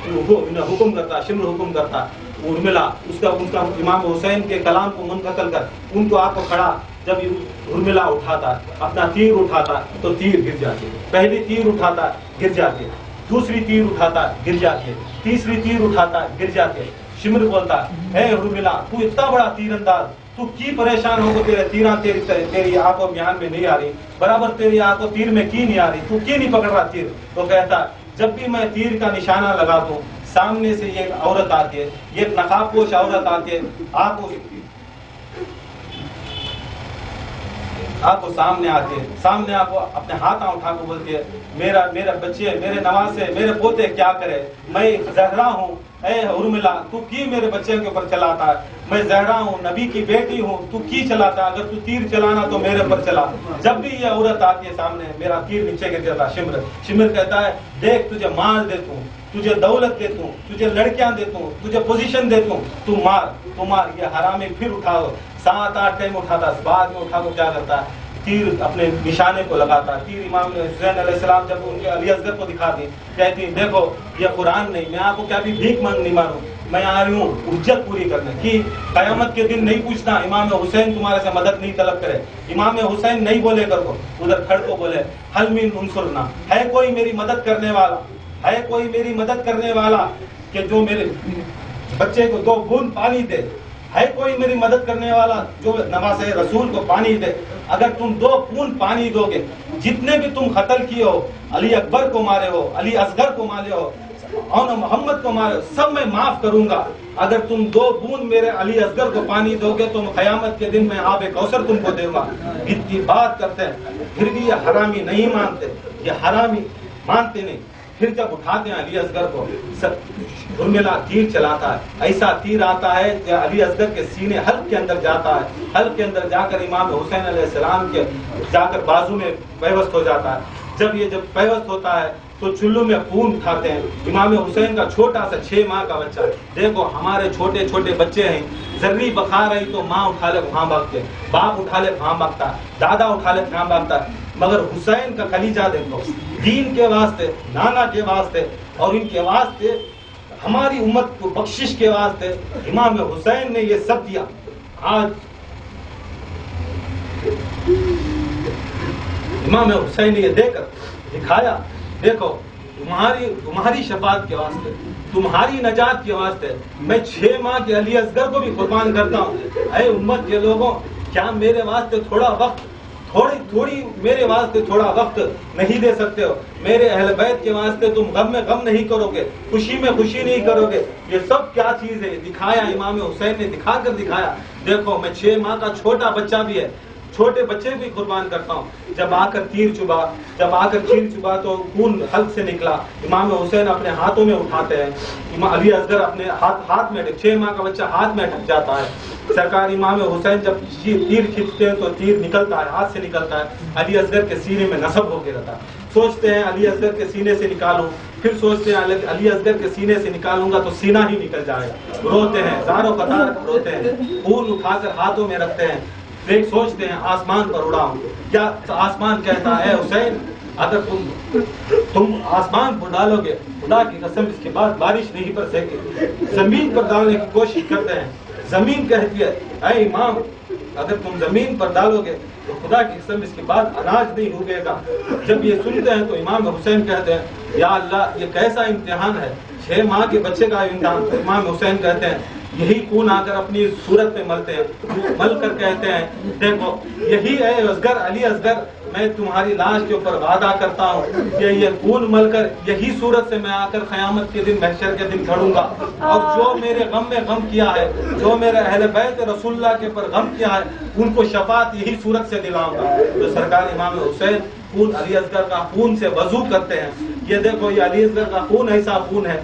حکم کرتا، شمر حکم کرتا، ہرملا اس کا امام حسین کے کلام کو منتقل کر ان کو آپ کو کھڑا، جب ہرملا اٹھاتا اپنا تیر اٹھاتا تو تیر گر جاتی، پہلی تیر اٹھاتا گر جاتی، دوسری تیر اٹھاتا گر جاتی، تیسری تیر اٹھاتا گر جاتے۔ شمر بولتا اے ہرملا تو اتنا بڑا تیر انداز، تو کی پریشان ہو تیرے تیراں تیری آنکھوں میان میں نہیں آ رہی، برابر تیری آنکھوں تیر میں کی نہیں آ رہی، تو کی نہیں پکڑ رہا تیر؟ تو کہتا جب بھی میں تیر کا نشانہ لگا دوں سامنے سے یہ عورت آتی ہے، یہ نقاب پوش عورت آتی ہے، آپ کو سامنے آتی ہے، سامنے آپ کو اپنے ہاتھ اٹھا کو بولتی ہے میرے بچے، میرے نواسے، میرے پوتے کیا کرے، میں زہرا ہوں، اے ارملا تو کی میرے بچے کے اوپر چلاتا ہے, میں زہرا ہوں, نبی کی بیٹی ہوں, تو کی چلاتا ہے, اگر تو تیر چلانا تو میرے پر چلا. جب بھی یہ عورت آتی ہے سامنے میرا تیر نیچے گر جاتا. شمر کہتا ہے دیکھ تجھے مال دیتا ہوں, تجھے دولت دیتا ہوں, تجھے لڑکیاں دیتا ہوں, تجھے پوزیشن دیتا ہوں, تو مار. یہ حرامی پھر اٹھاؤ 7-8 ٹائم اٹھاتا, بعد میں اٹھا کو کیا کرتا ہے, تیر اپنے نشانے کو لگاتا. تیر امام حسین علیہ السلام جب ان کے علی اصغر کو دکھا دی, کہتی دیکھو یہ قرآن نہیں, میں آپ کو کیا بھی بھیک نہیں مانوں, میں آ رہی ہوں حجت پوری کرنے کی. قیامت کے دن نہیں پوچھنا امام حسین تمہارے سے مدد نہیں طلب کرے. امام حسین نہیں بولے کر کو, ادھر کھڑ کو بولے حل من انصرنا, ہے کوئی میری مدد کرنے والا, ہے کوئی میری مدد کرنے والا کہ جو میرے بچے کو 2 بوند پانی دے, ہے کوئی میری مدد کرنے والا جو نواز رسول کو پانی دے. اگر تم 2 بوند پانی دو گے, جتنے بھی تم قتل کیے ہو, علی اکبر کو مارے ہو, علی اصغر کو مارے ہو, اور محمد کو مارے, سب میں معاف کروں گا. اگر تم 2 بوند میرے علی اصغر کو پانی دو گے تو قیامت کے دن میں آب کوثر تم کو دوں گا. اتنی بات کرتے ہیں, پھر بھی یہ حرامی نہیں مانتے, یہ حرامی مانتے نہیں. پھر جب اٹھاتے ہیں علی اصغر کو, ارملا تیر چلاتا ہے, ایسا تیر آتا ہے کہ علی اصغر کے سینے حلق کے اندر جاتا ہے, حلق کے اندر جا کر امام حسین علیہ السلام کے جا کر بازو میں پیوست ہو جاتا ہے. جب پیوست ہوتا ہے تو چلو میں خون کھاتے ہیں. امام حسین کا چھوٹا سا 6 ماہ کا بچہ, دیکھو ہمارے چھوٹے چھوٹے بچے ہیں, ذرری بخار رہی تو ماں اٹھا لے وہاں بھاگتے, باپ اٹھا لے وہاں بھاگتا, دادا اٹھا لے وہاں بھاگتا. مگر حسین کا کلیجہ دیکھو, دین کے واسطے, نانا کے واسطے اور ان کے واسطے, ہماری امت کو بخشش کے واسطے امام حسین نے یہ سب دیا. آج امام حسین نے یہ دے کر دکھایا, دیکھو تمہاری شفاعت کے واسطے, تمہاری نجات کے واسطے میں 6 ماہ کے علی اصغر کو بھی قربان کرتا ہوں. اے امت کے لوگوں, کیا میرے واسطے تھوڑا وقت, تھوڑی میرے واسطے تھوڑا وقت نہیں دے سکتے ہو؟ میرے اہل بیت کے واسطے تم غم میں غم نہیں کرو گے, خوشی میں خوشی نہیں کرو گے. یہ سب کیا چیز ہے؟ دکھایا امام حسین نے, دکھا کر دکھایا. دیکھو میں 6 ماہ کا چھوٹا بچہ بھی ہے, چھوٹے بچے بھی قربان کرتا ہوں. جب آ کر تیر چبا تو خون حلق سے نکلا. امام حسین اپنے ہاتھوں میں اٹھاتے ہیں, علی اصغر اپنے ہاتھ میں, 6 ماہ کا بچہ ہاتھ میں اٹک جاتا ہے. سرکار امام حسین جب تیر کھینچتے ہیں تو تیر نکلتا ہے, ہاتھ سے نکلتا ہے, علی اصغر کے سینے میں نصب ہو کے رہتا ہے. سوچتے ہیں علی اصغر کے سینے سے نکالوں, پھر سوچتے ہیں علی اصغر کے سینے سے نکالوں گا تو سینہ ہی نکل جائے گا. روتے ہیں, زاروں قطار روتے ہیں, خون اٹھا کر ہاتھوں میں رکھتے ہیں. ایک سوچتے ہیں آسمان پر اڑاؤں, کیا آسمان کہتا ہے حسین اگر تم آسمان پر ڈالو گے, خدا کی قسم اس کے بعد بارش نہیں برسے گی. زمین پر ڈالنے کی کوشش کرتے ہیں, زمین کہتی ہے اے امام اگر تم زمین پر ڈالو گے تو خدا کی قسم اس کے بعد اناج نہیں اگے گا. جب یہ سنتے ہیں تو امام حسین کہتے ہیں یا اللہ یہ کیسا امتحان ہے, 6 ماہ کے بچے کا امتحان. امام حسین کہتے ہیں یہی خون آ کر اپنی صورت پہ ملتے ہیں, مل کر کہتے ہیں دیکھو یہی ہے اصغر, علی اصغر, میں تمہاری لاش کے اوپر وعدہ کرتا ہوں کہ یہ خون مل کر یہی صورت سے میں آ کر قیامت کے دن, محشر کے دن کھڑوں گا, اور جو میرے غم میں غم کیا ہے, جو میرے اہل بیت رسول اللہ کے اوپر غم کیا ہے, ان کو شفاعت یہی صورت سے دلاؤں گا. تو سرکار امام حسین خون علی اصغر کا خون سے وضو کرتے ہیں. یہ دیکھو یہ علی اصغر کا خون ایسا خون ہے,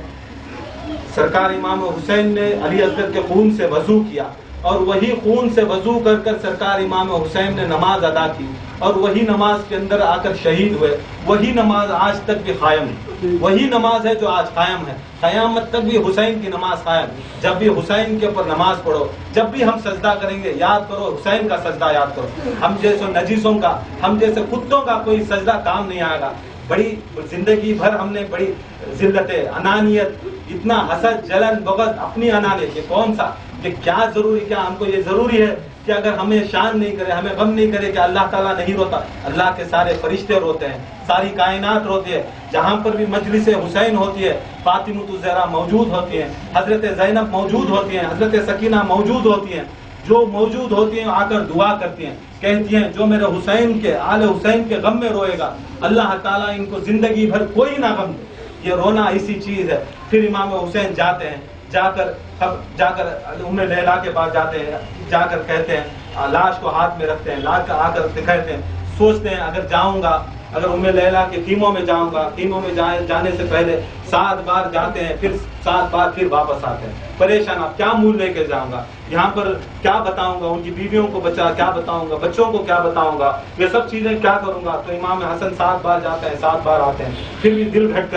سرکار امام حسین نے علی اصغر کے خون سے وضو کیا, اور وہی خون سے وضو کر کر سرکار امام حسین نے نماز ادا کی, اور وہی نماز کے اندر آ کر شہید ہوئے. وہی نماز آج تک بھی قائم ہے, وہی نماز ہے جو آج قائم ہے, قیامت تک بھی حسین کی نماز قائم. جب بھی حسین کے اوپر نماز پڑھو, جب بھی ہم سجدہ کریں گے یاد کرو حسین کا سجدہ یاد کرو. ہم جیسے نجیسوں کا, ہم جیسے کتوں کا کوئی سجدہ کام نہیں آئے گا. بڑی زندگی بھر ہم نے بڑی ذلتیں, انانیت, اتنا حسد, جلن, بغض, اپنی انانیت, یہ کون سا, یہ کیا ضروری, کیا ہم کو یہ ضروری ہے کہ اگر ہمیں شان نہیں کرے, ہمیں غم نہیں کرے کہ اللہ تعالیٰ نہیں روتا؟ اللہ کے سارے فرشتے روتے ہیں, ساری کائنات روتی ہے. جہاں پر بھی مجلس حسین ہوتی ہے, فاطمہ الزہرا موجود ہوتی ہیں, حضرت زینب موجود ہوتی ہیں, حضرت سکینہ موجود ہوتی ہیں. جو موجود ہوتی ہیں آ کر دعا کرتی ہیں, کہتی ہیں جو میرے حسین کے, آل حسین کے غم میں روئے گا اللہ تعالیٰ ان کو زندگی بھر کوئی نہ غم دے. یہ رونا ایسی چیز ہے. پھر امام حسین جاتے ہیں, جا کر ام لیلا کے پاس جاتے ہیں, جا کر کہتے ہیں, لاش کو ہاتھ میں رکھتے ہیں, لاش کا آ کر دکھاتے ہیں. سوچتے ہیں اگر جاؤں گا اگر ليلى کے خیموں میں جاؤں گا, خیموں میں جانے سے پہلے 7 بار جاتے ہیں, پھر 7 بار پھر واپس آتے ہیں. پریشان, آپ کیا مول لے کے جاؤں گا, یہاں پر کیا بتاؤں گا, ان کی بیویوں کو کیا بتاؤں گا, بچوں کو کیا بتاؤں گا, یہ سب چیزیں کیا کروں گا. تو امام حسن 7 بار جاتے ہیں, 7 بار آتے ہیں, پھر بھی دل گھٹ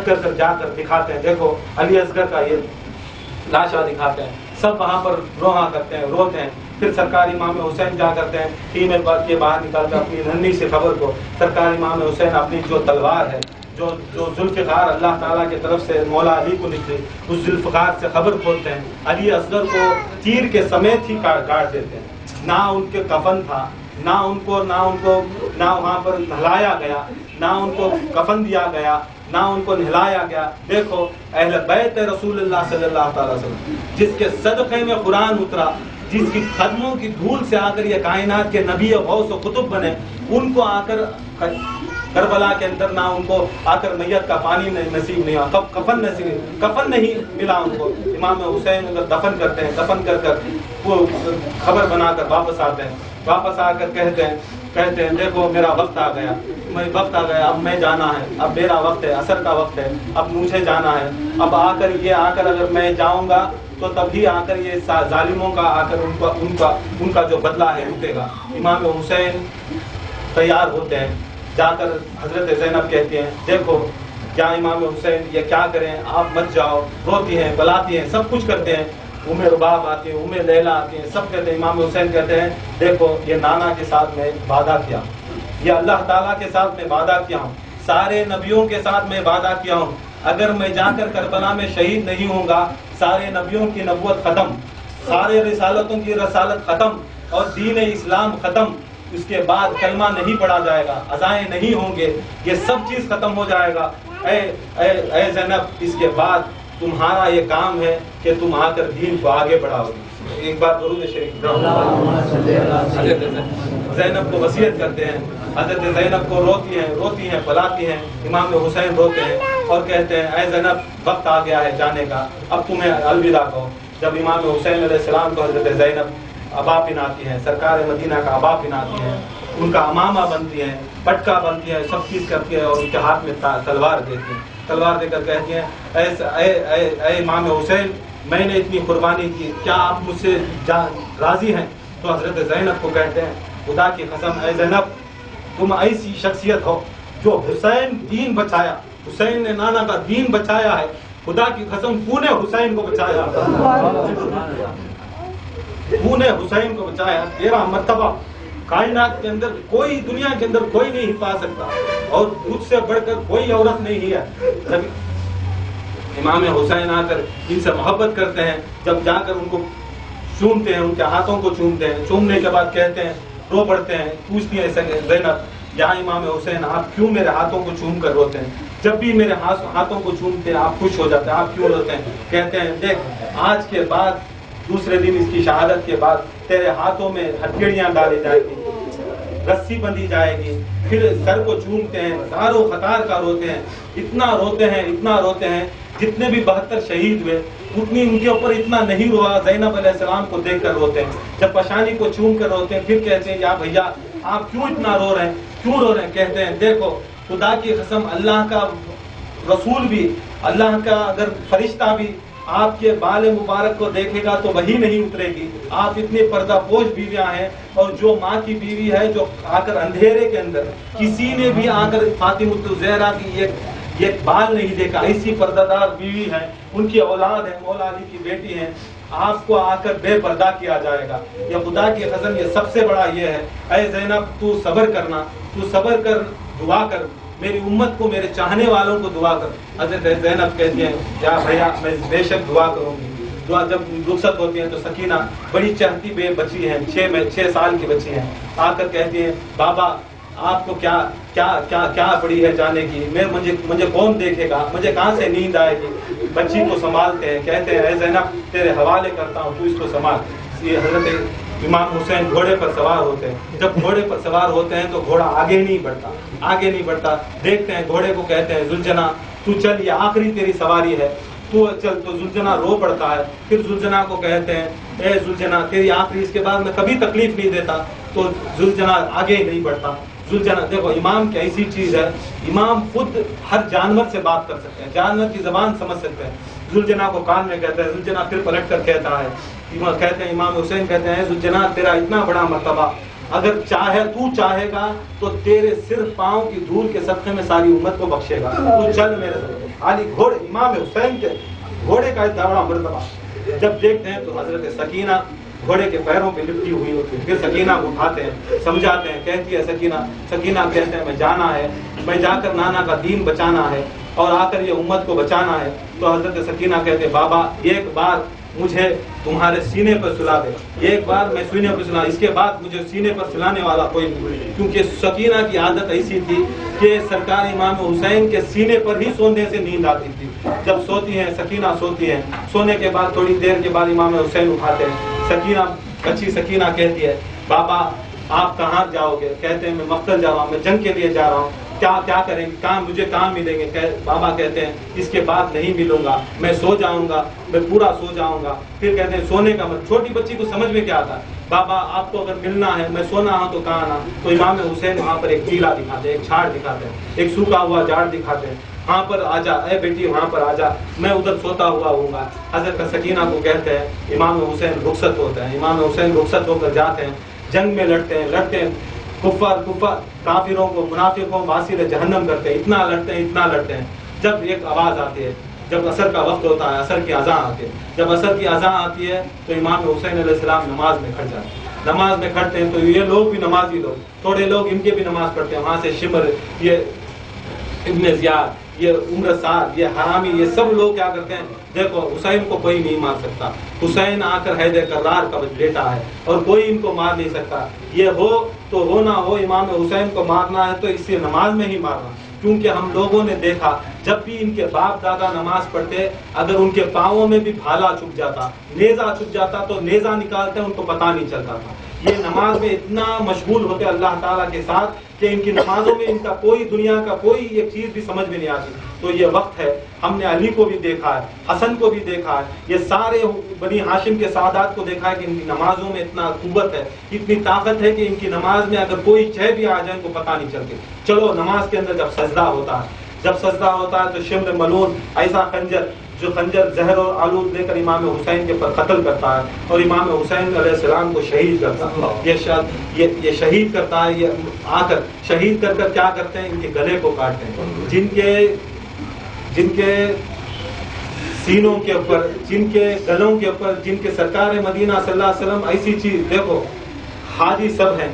کر جا کر دکھاتے ہیں. دیکھو علی اصغر کا یہ لاشا دکھاتے ہیں, سب وہاں پر روحاں کرتے ہیں, روتے ہیں. پھر سرکار امام حسین جا کرتے ہیں, خیمے کے باہر نکال کر اپنی ننھی سے خبر کو سرکار امام حسین اپنی جو تلوار ہے, جو ذوالفقار اللہ تعالیٰ کی طرف سے مولا علی کو نکلی, اس ذوالفقار سے خبر کھولتے ہیں. علی اصغر کو تیر کے سمیت ہی کاٹ دیتے ہیں. نہ ان کے کفن تھا, نہ وہاں پر نہلایا گیا, نہ ان کو کفن دیا گیا, نہ ان کو نہلایا گیا. دیکھو اہل بیت رسول اللہ صلی اللہ تعالی وسلم, جس کے صدقے میں قرآن اترا, جس کی قدموں کی دھول سے آ کر یہ کائنات کے نبی غوث و قطب بنے, ان کو آ کر کربلا کے اندر نہ ان کو آ کر میت کا پانی نصیب نہیں ہوا, کفن نہیں ملا ان کو. امام حسین اگر دفن کرتے ہیں, دفن کر وہ خبر بنا کر واپس آتے ہیں, واپس آ کر کہتے ہیں دیکھو میرا وقت آ گیا, اب میں جانا ہے, اب میرا وقت ہے, عصر کا وقت ہے, اب مجھے جانا ہے. اب آ کر اگر میں جاؤں گا تو تبھی آ کر یہ ظالموں کا آ کر ان کا جو بدلہ ہے رکے گا. امام حسین تیار ہوتے ہیں, جا کر حضرت زینب کہتی ہیں دیکھو کیا امام حسین یہ کیا کریں, آپ مت جاؤ. روتی ہیں, بلاتی ہیں, سب کچھ کرتے ہیں. رباب آتی ہیں, لیلہ آتی ہیں, سب کہتے ہیں. امام حسین کہتے ہیں دیکھو یہ نانا کے ساتھ میں وعدہ کیا, یہ اللہ تعالیٰ کے ساتھ میں وعدہ کیا ہوں, سارے نبیوں کے ساتھ میں وعدہ کیا ہوں. اگر میں جا کر کربلا میں شہید نہیں ہوں گا, سارے نبیوں کی نبوت ختم, سارے رسالتوں کی رسالت ختم, اور دین اسلام ختم. اس کے بعد کلمہ نہیں پڑھا جائے گا, اذائیں نہیں ہوں گے, یہ سب چیز ختم ہو جائے گا. اے زینب, اس کے بعد تمہارا یہ کام ہے کہ تم آ کر دین کو آگے بڑھاؤ گے. ایک بار درود شریف. زینب کو وصیت کرتے ہیں. حضرت زینب کو روتی ہیں, بلاتی ہیں. امام حسین روتے ہیں اور کہتے ہیں اے زینب وقت آ گیا ہے جانے کا, اب تمہیں الوداع کہو. جب امام حسین علیہ السلام کو حضرت زینب عبا پہناتی ہیں, سرکار مدینہ کا عبا پہناتی ہیں, ان کا امامہ بنتی ہیں, پٹکا بنتی ہے, سب چیز کرتی ہے, اور ان کے ہاتھ میں تلوار دیتی ہیں. تلوار دے کر کہتی ہیں اے امام حسین, میں نے اتنی قربانی کی, کیا آپ مجھ سے راضی ہیں؟ تو حضرت زینب کو کہتے ہیں خدا کی قسم اے زینب, تم ایسی شخصیت ہو جو حسین دین بچایا, حسین نے نانا کا دین بچایا ہے, خدا کی قسم تو نے حسین کو بچایا, تو نے حسین کو بچایا. تیرا مرتبہ کائنات کے اندر کوئی, دنیا کے اندر کوئی نہیں پا سکتا, اور تجھ سے بڑھ کر کوئی عورت نہیں ہے. امام حسین آ کر ان سے محبت کرتے ہیں. جب جا کر ان کو چومتے ہیں, ان کے ہاتھوں کو چومتے ہیں, چومنے کے بعد کہتے ہیں, رو پڑتے ہیں. پوچھتی ہیں زینب یہاں امام حسین آپ کیوں میرے ہاتھوں کو چوم کر روتے ہیں؟ جب بھی میرے ہاتھوں کو چومتے ہیں آپ خوش ہو جاتے ہیں, آپ کیوں روتے ہیں؟ کہتے ہیں دیکھ آج کے بعد, دوسرے دن اس کی شہادت کے بعد تیرے ہاتھوں میں ہتھیلیاں ڈالی جائے گی, رسی بندھی جائے گی. پھر سر کو چومتے ہیں, زارو خطار کا روتے ہیں, اتنا روتے ہیں جتنے بھی 72 شہید ہوئے اتنی ان کے اوپر اتنا نہیں روا. زینب علیہ السلام کو دیکھ کر روتے ہیں, جب پشانی کو چوم کر روتے ہیں. پھر کہتے ہیں یا بھیا آپ کیوں اتنا رو رہے ہیں؟ کہتے ہیں دیکھو خدا کی قسم, اللہ کا رسول بھی, اللہ کا اگر فرشتہ بھی آپ کے بال مبارک کو دیکھے گا تو وہی نہیں اترے گی. آپ اتنے پردہ پوش بیویاں ہیں, اور جو ماں کی بیوی ہے جو آ کر اندھیرے کے اندر کسی نے بھی آ کر فاطمہ الزہرا کی ایک بال نہیں دیکھا, ایسی پردہ دار بیوی ہے, ان کی اولاد ہے, مولا علی کی بیٹی ہے. آپ کو آ کر بے پردہ کیا جائے گا. یہ خدا کی قسم یہ سب سے بڑا یہ ہے. اے زینب تو صبر کرنا, تو صبر کر, دعا کر, میری امت کو, میرے چاہنے والوں کو دعا کر. حضرت زینب کہتی ہیں یا بھیا میں بے شک دعا کروں گی. دعا جب رخصت ہوتی ہیں تو سکینہ بڑی چہتی بے بچی ہیں, 6 سال کی بچی ہیں, آ کر کہتی ہیں بابا آپ کو کیا پڑی ہے جانے کی, مجھے کون دیکھے گا, مجھے کہاں سے نیند آئے گی. بچی کو سنبھالتے ہیں, کہتے ہیں اے زینب تیرے حوالے کرتا ہوں, تو اس کو سنبھال. یہ حضرت امام حسین گھوڑے پر سوار ہوتے ہیں. جب گھوڑے پر سوار ہوتے ہیں تو گھوڑا آگے نہیں بڑھتا. دیکھتے ہیں گھوڑے کو, کہتے ہیں زلجنا تو چل, یہ آخری تیری سواری ہے, تو چل تو زلجنا رو پڑتا ہے. پھر زلجنا کو کہتے ہیں اے زلجنا تیری آخری اس کے بعد میں کبھی تکلیف نہیں دیتا. تو زلجنا آگے نہیں بڑھتا. زلجنا دیکھو امام کی ایسی چیز ہے, امام خود ہر جانور سے بات کر سکتے ہیں, جانور کی زبان سمجھ سکتے ہیں. زلجنا کو کان میں کہتے ہیں, زلجنا پھر پلٹ کر کہتا ہے, کہتے ہیں امام حسین کہتے ہیں زلجنا تیرا اتنا بڑا مرتبہ, اگر تو چاہے گا تو تیرے صرف پاؤں کی دھول کے صدقے میں ساری امت کو بخشے گا, تو چل میرے ساتھ. علی گھوڑے امام حسین کے گھوڑے کا اتنا بڑا مرتبہ جب دیکھتے ہیں تو حضرت سکینہ گھوڑے کے پیروں پہ لپٹی ہوئی ہوتی ہے. پھر سکینہ کو اٹھاتے ہیں, سمجھاتے ہیں, کہتی ہے سکینہ کہتے ہیں میں جانا ہے, میں جا کر نانا کا دین بچانا ہے اور آ کر یہ امت کو بچانا ہے. تو حضرت سکینہ کہتے ہیں بابا ایک بار مجھے تمہارے سینے پر سلا دے, ایک بار میں سینے پر سلا, اس کے بعد مجھے سینے پر سلانے والا کوئی نہیں. کیونکہ سکینہ کی عادت ایسی تھی کہ سرکار امام حسین کے سینے پر ہی سونے سے نیند آتی تھی. جب سوتی ہیں سکینہ سوتی ہیں, سونے کے بعد تھوڑی دیر کے بعد امام حسین اٹھاتے ہیں. سکینہ بچی سکینہ کہتی ہے بابا آپ کہاں جاؤ گے؟ کہتے ہیں میں مقتل جا رہا ہوں, میں جنگ کے لیے جا رہا ہوں. کیا کریں گے, کام مجھے کام ملیں گے؟ بابا کہتے ہیں اس کے بعد نہیں ملوں گا, میں سو جاؤں گا, میں پورا سو جاؤں گا. پھر کہتے ہیں سونے کا مت, چھوٹی بچی کو سمجھ میں کیا آتا ہے, بابا آپ کو اگر ملنا ہے, میں سونا ہوں تو کہاں آنا. تو امام حسین وہاں پر ایک ٹیلا دکھاتے ہیں, ایک جھاڑ دکھاتے ہیں, ایک سوکھا ہوا جھاڑ دکھاتے ہیں, وہاں پر آ جا اے بیٹی, وہاں پر آ جا, میں ادھر سوتا ہوا ہوں گا. حضرت سکینہ کو کہتے ہیں امام حسین رخصت ہوتے ہیں. امام حسین رخصت ہو کر جاتے ہیں, جنگ میں لڑتے ہیں, کفار کافروں کو, منافقوں واسل جہنم کرتے ہیں, اتنا لڑتے ہیں. جب ایک آواز آتی ہے, جب عصر کا وقت ہوتا ہے, عصر کی اذان آتی ہے, جب عصر کی اذان آتی ہے تو امام حسین علیہ السلام نماز میں کھڑ جاتے ہیں. نماز میں کھڑتے ہیں تو یہ لوگ بھی نمازی لوگ, تھوڑے لوگ ان کے بھی نماز پڑھتے ہیں. وہاں سے شمر, یہ ابن زیاد, یہ عمر سعد, یہ حرامی, یہ سب لوگ کیا کرتے ہیں, دیکھو حسین کو کوئی نہیں مار سکتا, حسین آ کر حیدر کرار کا بیٹا ہے اور کوئی ان کو مار نہیں سکتا. یہ ہو تو ہونا ہو, امام حسین کو مارنا ہے تو اسی نماز میں ہی مارنا. کیونکہ ہم لوگوں نے دیکھا جب بھی ان کے باپ دادا نماز پڑھتے, اگر ان کے پاؤں میں بھی بھالا چھپ جاتا, نیزہ چھپ جاتا تو نیزہ نکالتے, ان کو پتہ نہیں چلتا تھا. یہ نماز میں اتنا مشغول ہوتے اللہ تعالیٰ کے ساتھ کہ ان کی نمازوں میں ان کا کوئی دنیا کا کوئی ایک چیز بھی سمجھ میں نہیں آتی. تو یہ وقت ہے, ہم نے علی کو بھی دیکھا ہے, حسن کو بھی دیکھا ہے, یہ سارے بنی ہاشم کے سعادات کو دیکھا ہے کہ ان کی نمازوں میں اتنا قوت ہے, اتنی طاقت ہے کہ ان کی نماز میں اگر کوئی چہ بھی آ جائے ان کو پتہ نہیں چلتی. چلو نماز کے اندر جب سجدہ ہوتا ہے تو شمر ملون ایسا خنجر, جو خنجر زہر اور آلود لے کر امام حسین کے پر قتل کرتا ہے اور امام حسین علیہ السلام کو شہید کرتا ہے. یہ شہید کرتا ہے, یہ آ کر شہید کر کر کیا کرتے ہیں, ان کے گلے کو کاٹتے ہیں. جن کے سینوں کے اوپر, جن کے گلوں کے اوپر, جن کے سرکار مدینہ صلی اللہ علیہ وسلم, ایسی چیز دیکھو حاجی سب ہیں,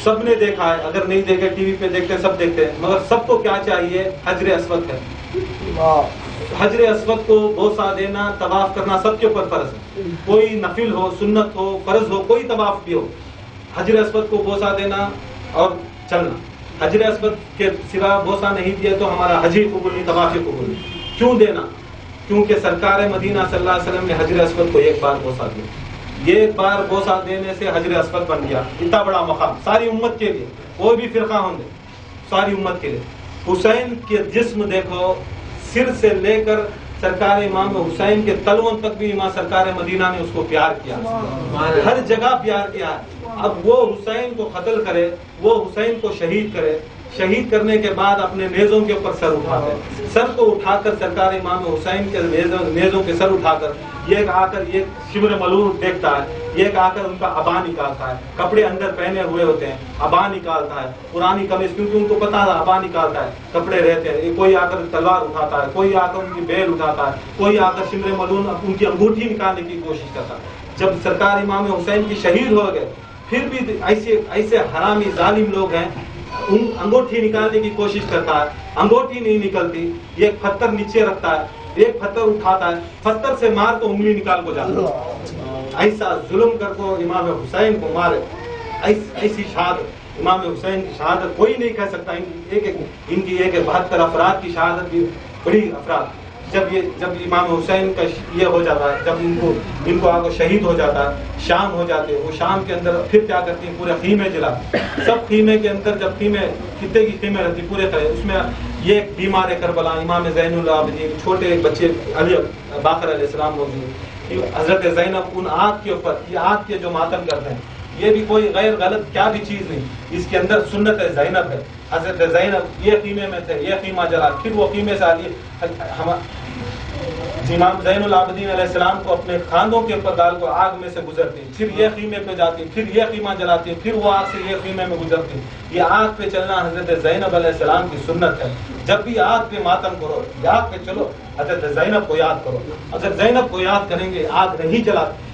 سب نے دیکھا ہے, اگر نہیں دیکھے ٹی وی پہ دیکھتے ہیں, سب دیکھتے ہیں, مگر سب کو کیا چاہیے, حجر اسود ہے. حجر اسود کو بوسہ دینا, طواف کرنا سب کے اوپر فرض ہے. کوئی نفل ہو, سنت ہو, فرض ہو, کوئی طواف بھی ہو, حجر اسود کو بوسہ دینا اور چلنا. حجر اسود کے سوا بوسہ نہیں دیا تو ہمارا حج قبول نہیں, طواف قبول نہیں. کیوں دینا؟ کیونکہ سرکار مدینہ صلی اللہ علیہ وسلم نے حجر اسود کو ایک بار بوسہ دیا. یہ ایک بار بوسہ دینے سے حجر اسود بن گیا. اتنا بڑا مقام ساری امت کے لیے, کوئی بھی فرقہ ہوں گے, ساری امت کے لیے. حسین کے جسم دیکھو, سر سے لے کر سرکار امام حسین کے تلووں تک بھی امام سرکار مدینہ نے اس کو پیار کیا, ہر جگہ پیار کیا. اب وہ حسین کو قتل کرے, وہ حسین کو شہید کرے, شہید کرنے کے بعد اپنے نیزوں کے اوپر سر اٹھاتے ہیں. سر کو اٹھا کر سرکار امام حسین کے نیزوں کے سر اٹھا کر یہ آ کر یہ شمر ملون دیکھتا ہے, یہ آ کر ان کا ابا نکالتا ہے, کپڑے اندر پہنے ہوئے ہوتے ہیں, ابا نکالتا ہے, پرانی قمیص, کیونکہ ان کو پتا تھا ابا نکالتا ہے, کپڑے رہتے ہیں. کوئی آ کر تلوار اٹھاتا ہے, کوئی آ کر ان کی بیل اٹھاتا ہے, کوئی آ کر شمر ملون ان کی انگوٹھی نکالنے کی کوشش کرتا ہے. جب سرکار امام حسین کی شہید ہو گئے, پھر بھی ایسے حرامی ظالم لوگ ہیں, انگوٹھی نکالنے کی کوشش کرتا ہے, انگوٹھی نہیں نکلتی. ایک پتھر نیچے رکھتا ہے, ایک پتھر اٹھاتا ہے, پتھر سے مار کو انگلی نکال کو جاتا ہے. ایسا ظلم کر کو امام حسین کو مارے, ایسی شہادت, امام حسین کی شہادت کوئی نہیں کہہ سکتا. ان کی 72 افراد کی شہادت بھی بڑی افراد. جب امام حسین کا یہ ہو جاتا ہے، جب ان کو آگے شہید ہو جاتا ہے، شام ہو جاتے ہیں، وہ شام کے اندر پھر کیا کرتی ہیں، پورے خیمے جلاتے، سب خیمے کے اندر، جب خیمے کتنے کی خیمے رہتی پورے طرح، اس میں یہ ایک بیمار کربلا امام زین العابدین، چھوٹے بچے علی باقر علیہ السلام موجود، حضرت زینب ان آگ کے اوپر، یہ آگ کے جو ماتم کرتے ہیں، یہ بھی کوئی غیر غلط کیا بھی چیز نہیں، اس کے اندر سنت زینب ہے. حضرت زینب یہ خیمے میں تھے، یہ خیمہ جلا، پھر وہ خیمے سے آلی امام زین العابدین علیہ السلام کو اپنے کاندھوں کے اوپر ڈال کر آگ میں سے گزرتی، پھر یہ خیمے پہ جاتی، پھر یہ خیمہ جلاتی، پھر وہ آگ سے یہ خیمے میں گزرتی. یہ آگ پہ چلنا حضرت زینب علیہ السلام کی سنت ہے. جب بھی آگ پہ ماتم کرو، آگ پہ چلو، حضرت زینب کو یاد کرو. حضرت زینب کو یاد کریں گے، آگ نہیں جلاتی.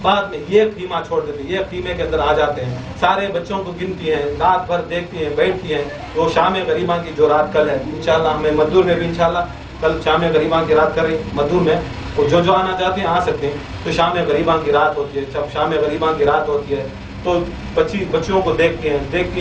بعد میں یہ خیمہ چھوڑ دیتے، یہ خیمے کے اندر آ جاتے ہیں، سارے بچوں کو گنتی ہیں، رات بھر دیکھتی ہیں، بیٹھتی ہیں. وہ شام غریباں کی جو رات کل ہے، انشاءاللہ ہمیں مدور میں بھی انشاءاللہ کل شام غریباں کی رات کریں مدور میں، وہ جو آنا چاہتے ہیں آ سکتے ہیں. تو شام غریباں کی رات ہوتی ہے. جب شام غریباں کی رات ہوتی ہے تو بچیوں کو دیکھتی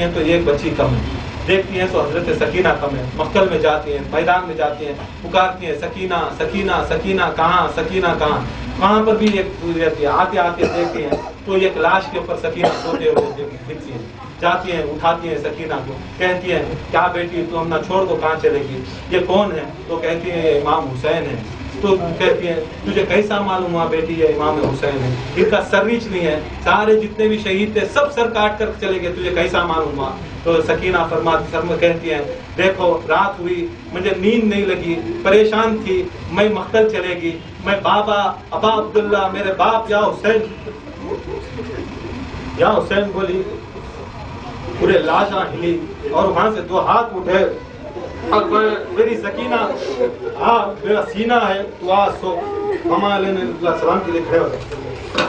ہیں تو ایک بچی کم ہے، دیکھتی ہیں تو حضرت سکینہ کم ہے. مقتل میں جاتی ہیں، میدان میں جاتی ہیں، پکارتی ہیں سکینہ سکینہ سکینہ کہاں، سکینہ کہاں. وہاں پر بھی ایک رہتی ہے، آتے دیکھتی ہیں تو ایک لاش کے اوپر سکینہ سوتے ہوئے دکھتی ہیں. جاتی ہیں، اٹھاتی ہیں سکینہ کو، کہتی ہیں کیا بیٹی تو ہم نہ چھوڑ کو کہاں چلے گی، یہ کون ہے؟ تو کہتی ہیں یہ امام حسین ہے. تو کہتی ہیں تجھے کیسا معلوم ہوا بیٹی یہ امام حسین ہے؟ ان کا سر ریچ نہیں ہے، سارے جتنے بھی شہید تھے سب سر کاٹ کر چلے گئے، تجھے کیسا معلوم ہوا؟ تو سکینہ کہتی ہیں دیکھو رات ہوئی، مجھے نیند نہیں لگی، پریشان تھی، میں مقتل چلے گی، میں بابا ابا عبداللہ، میرے باپ یا حسین بولی، پورے لاشاں ہلی اور وہاں سے دو ہاتھ اٹھے اور میری سکینہ، ہاں میرا سینہ ہے تو آج سو ہمارے السلام کے لیے کھڑے ہو گئے.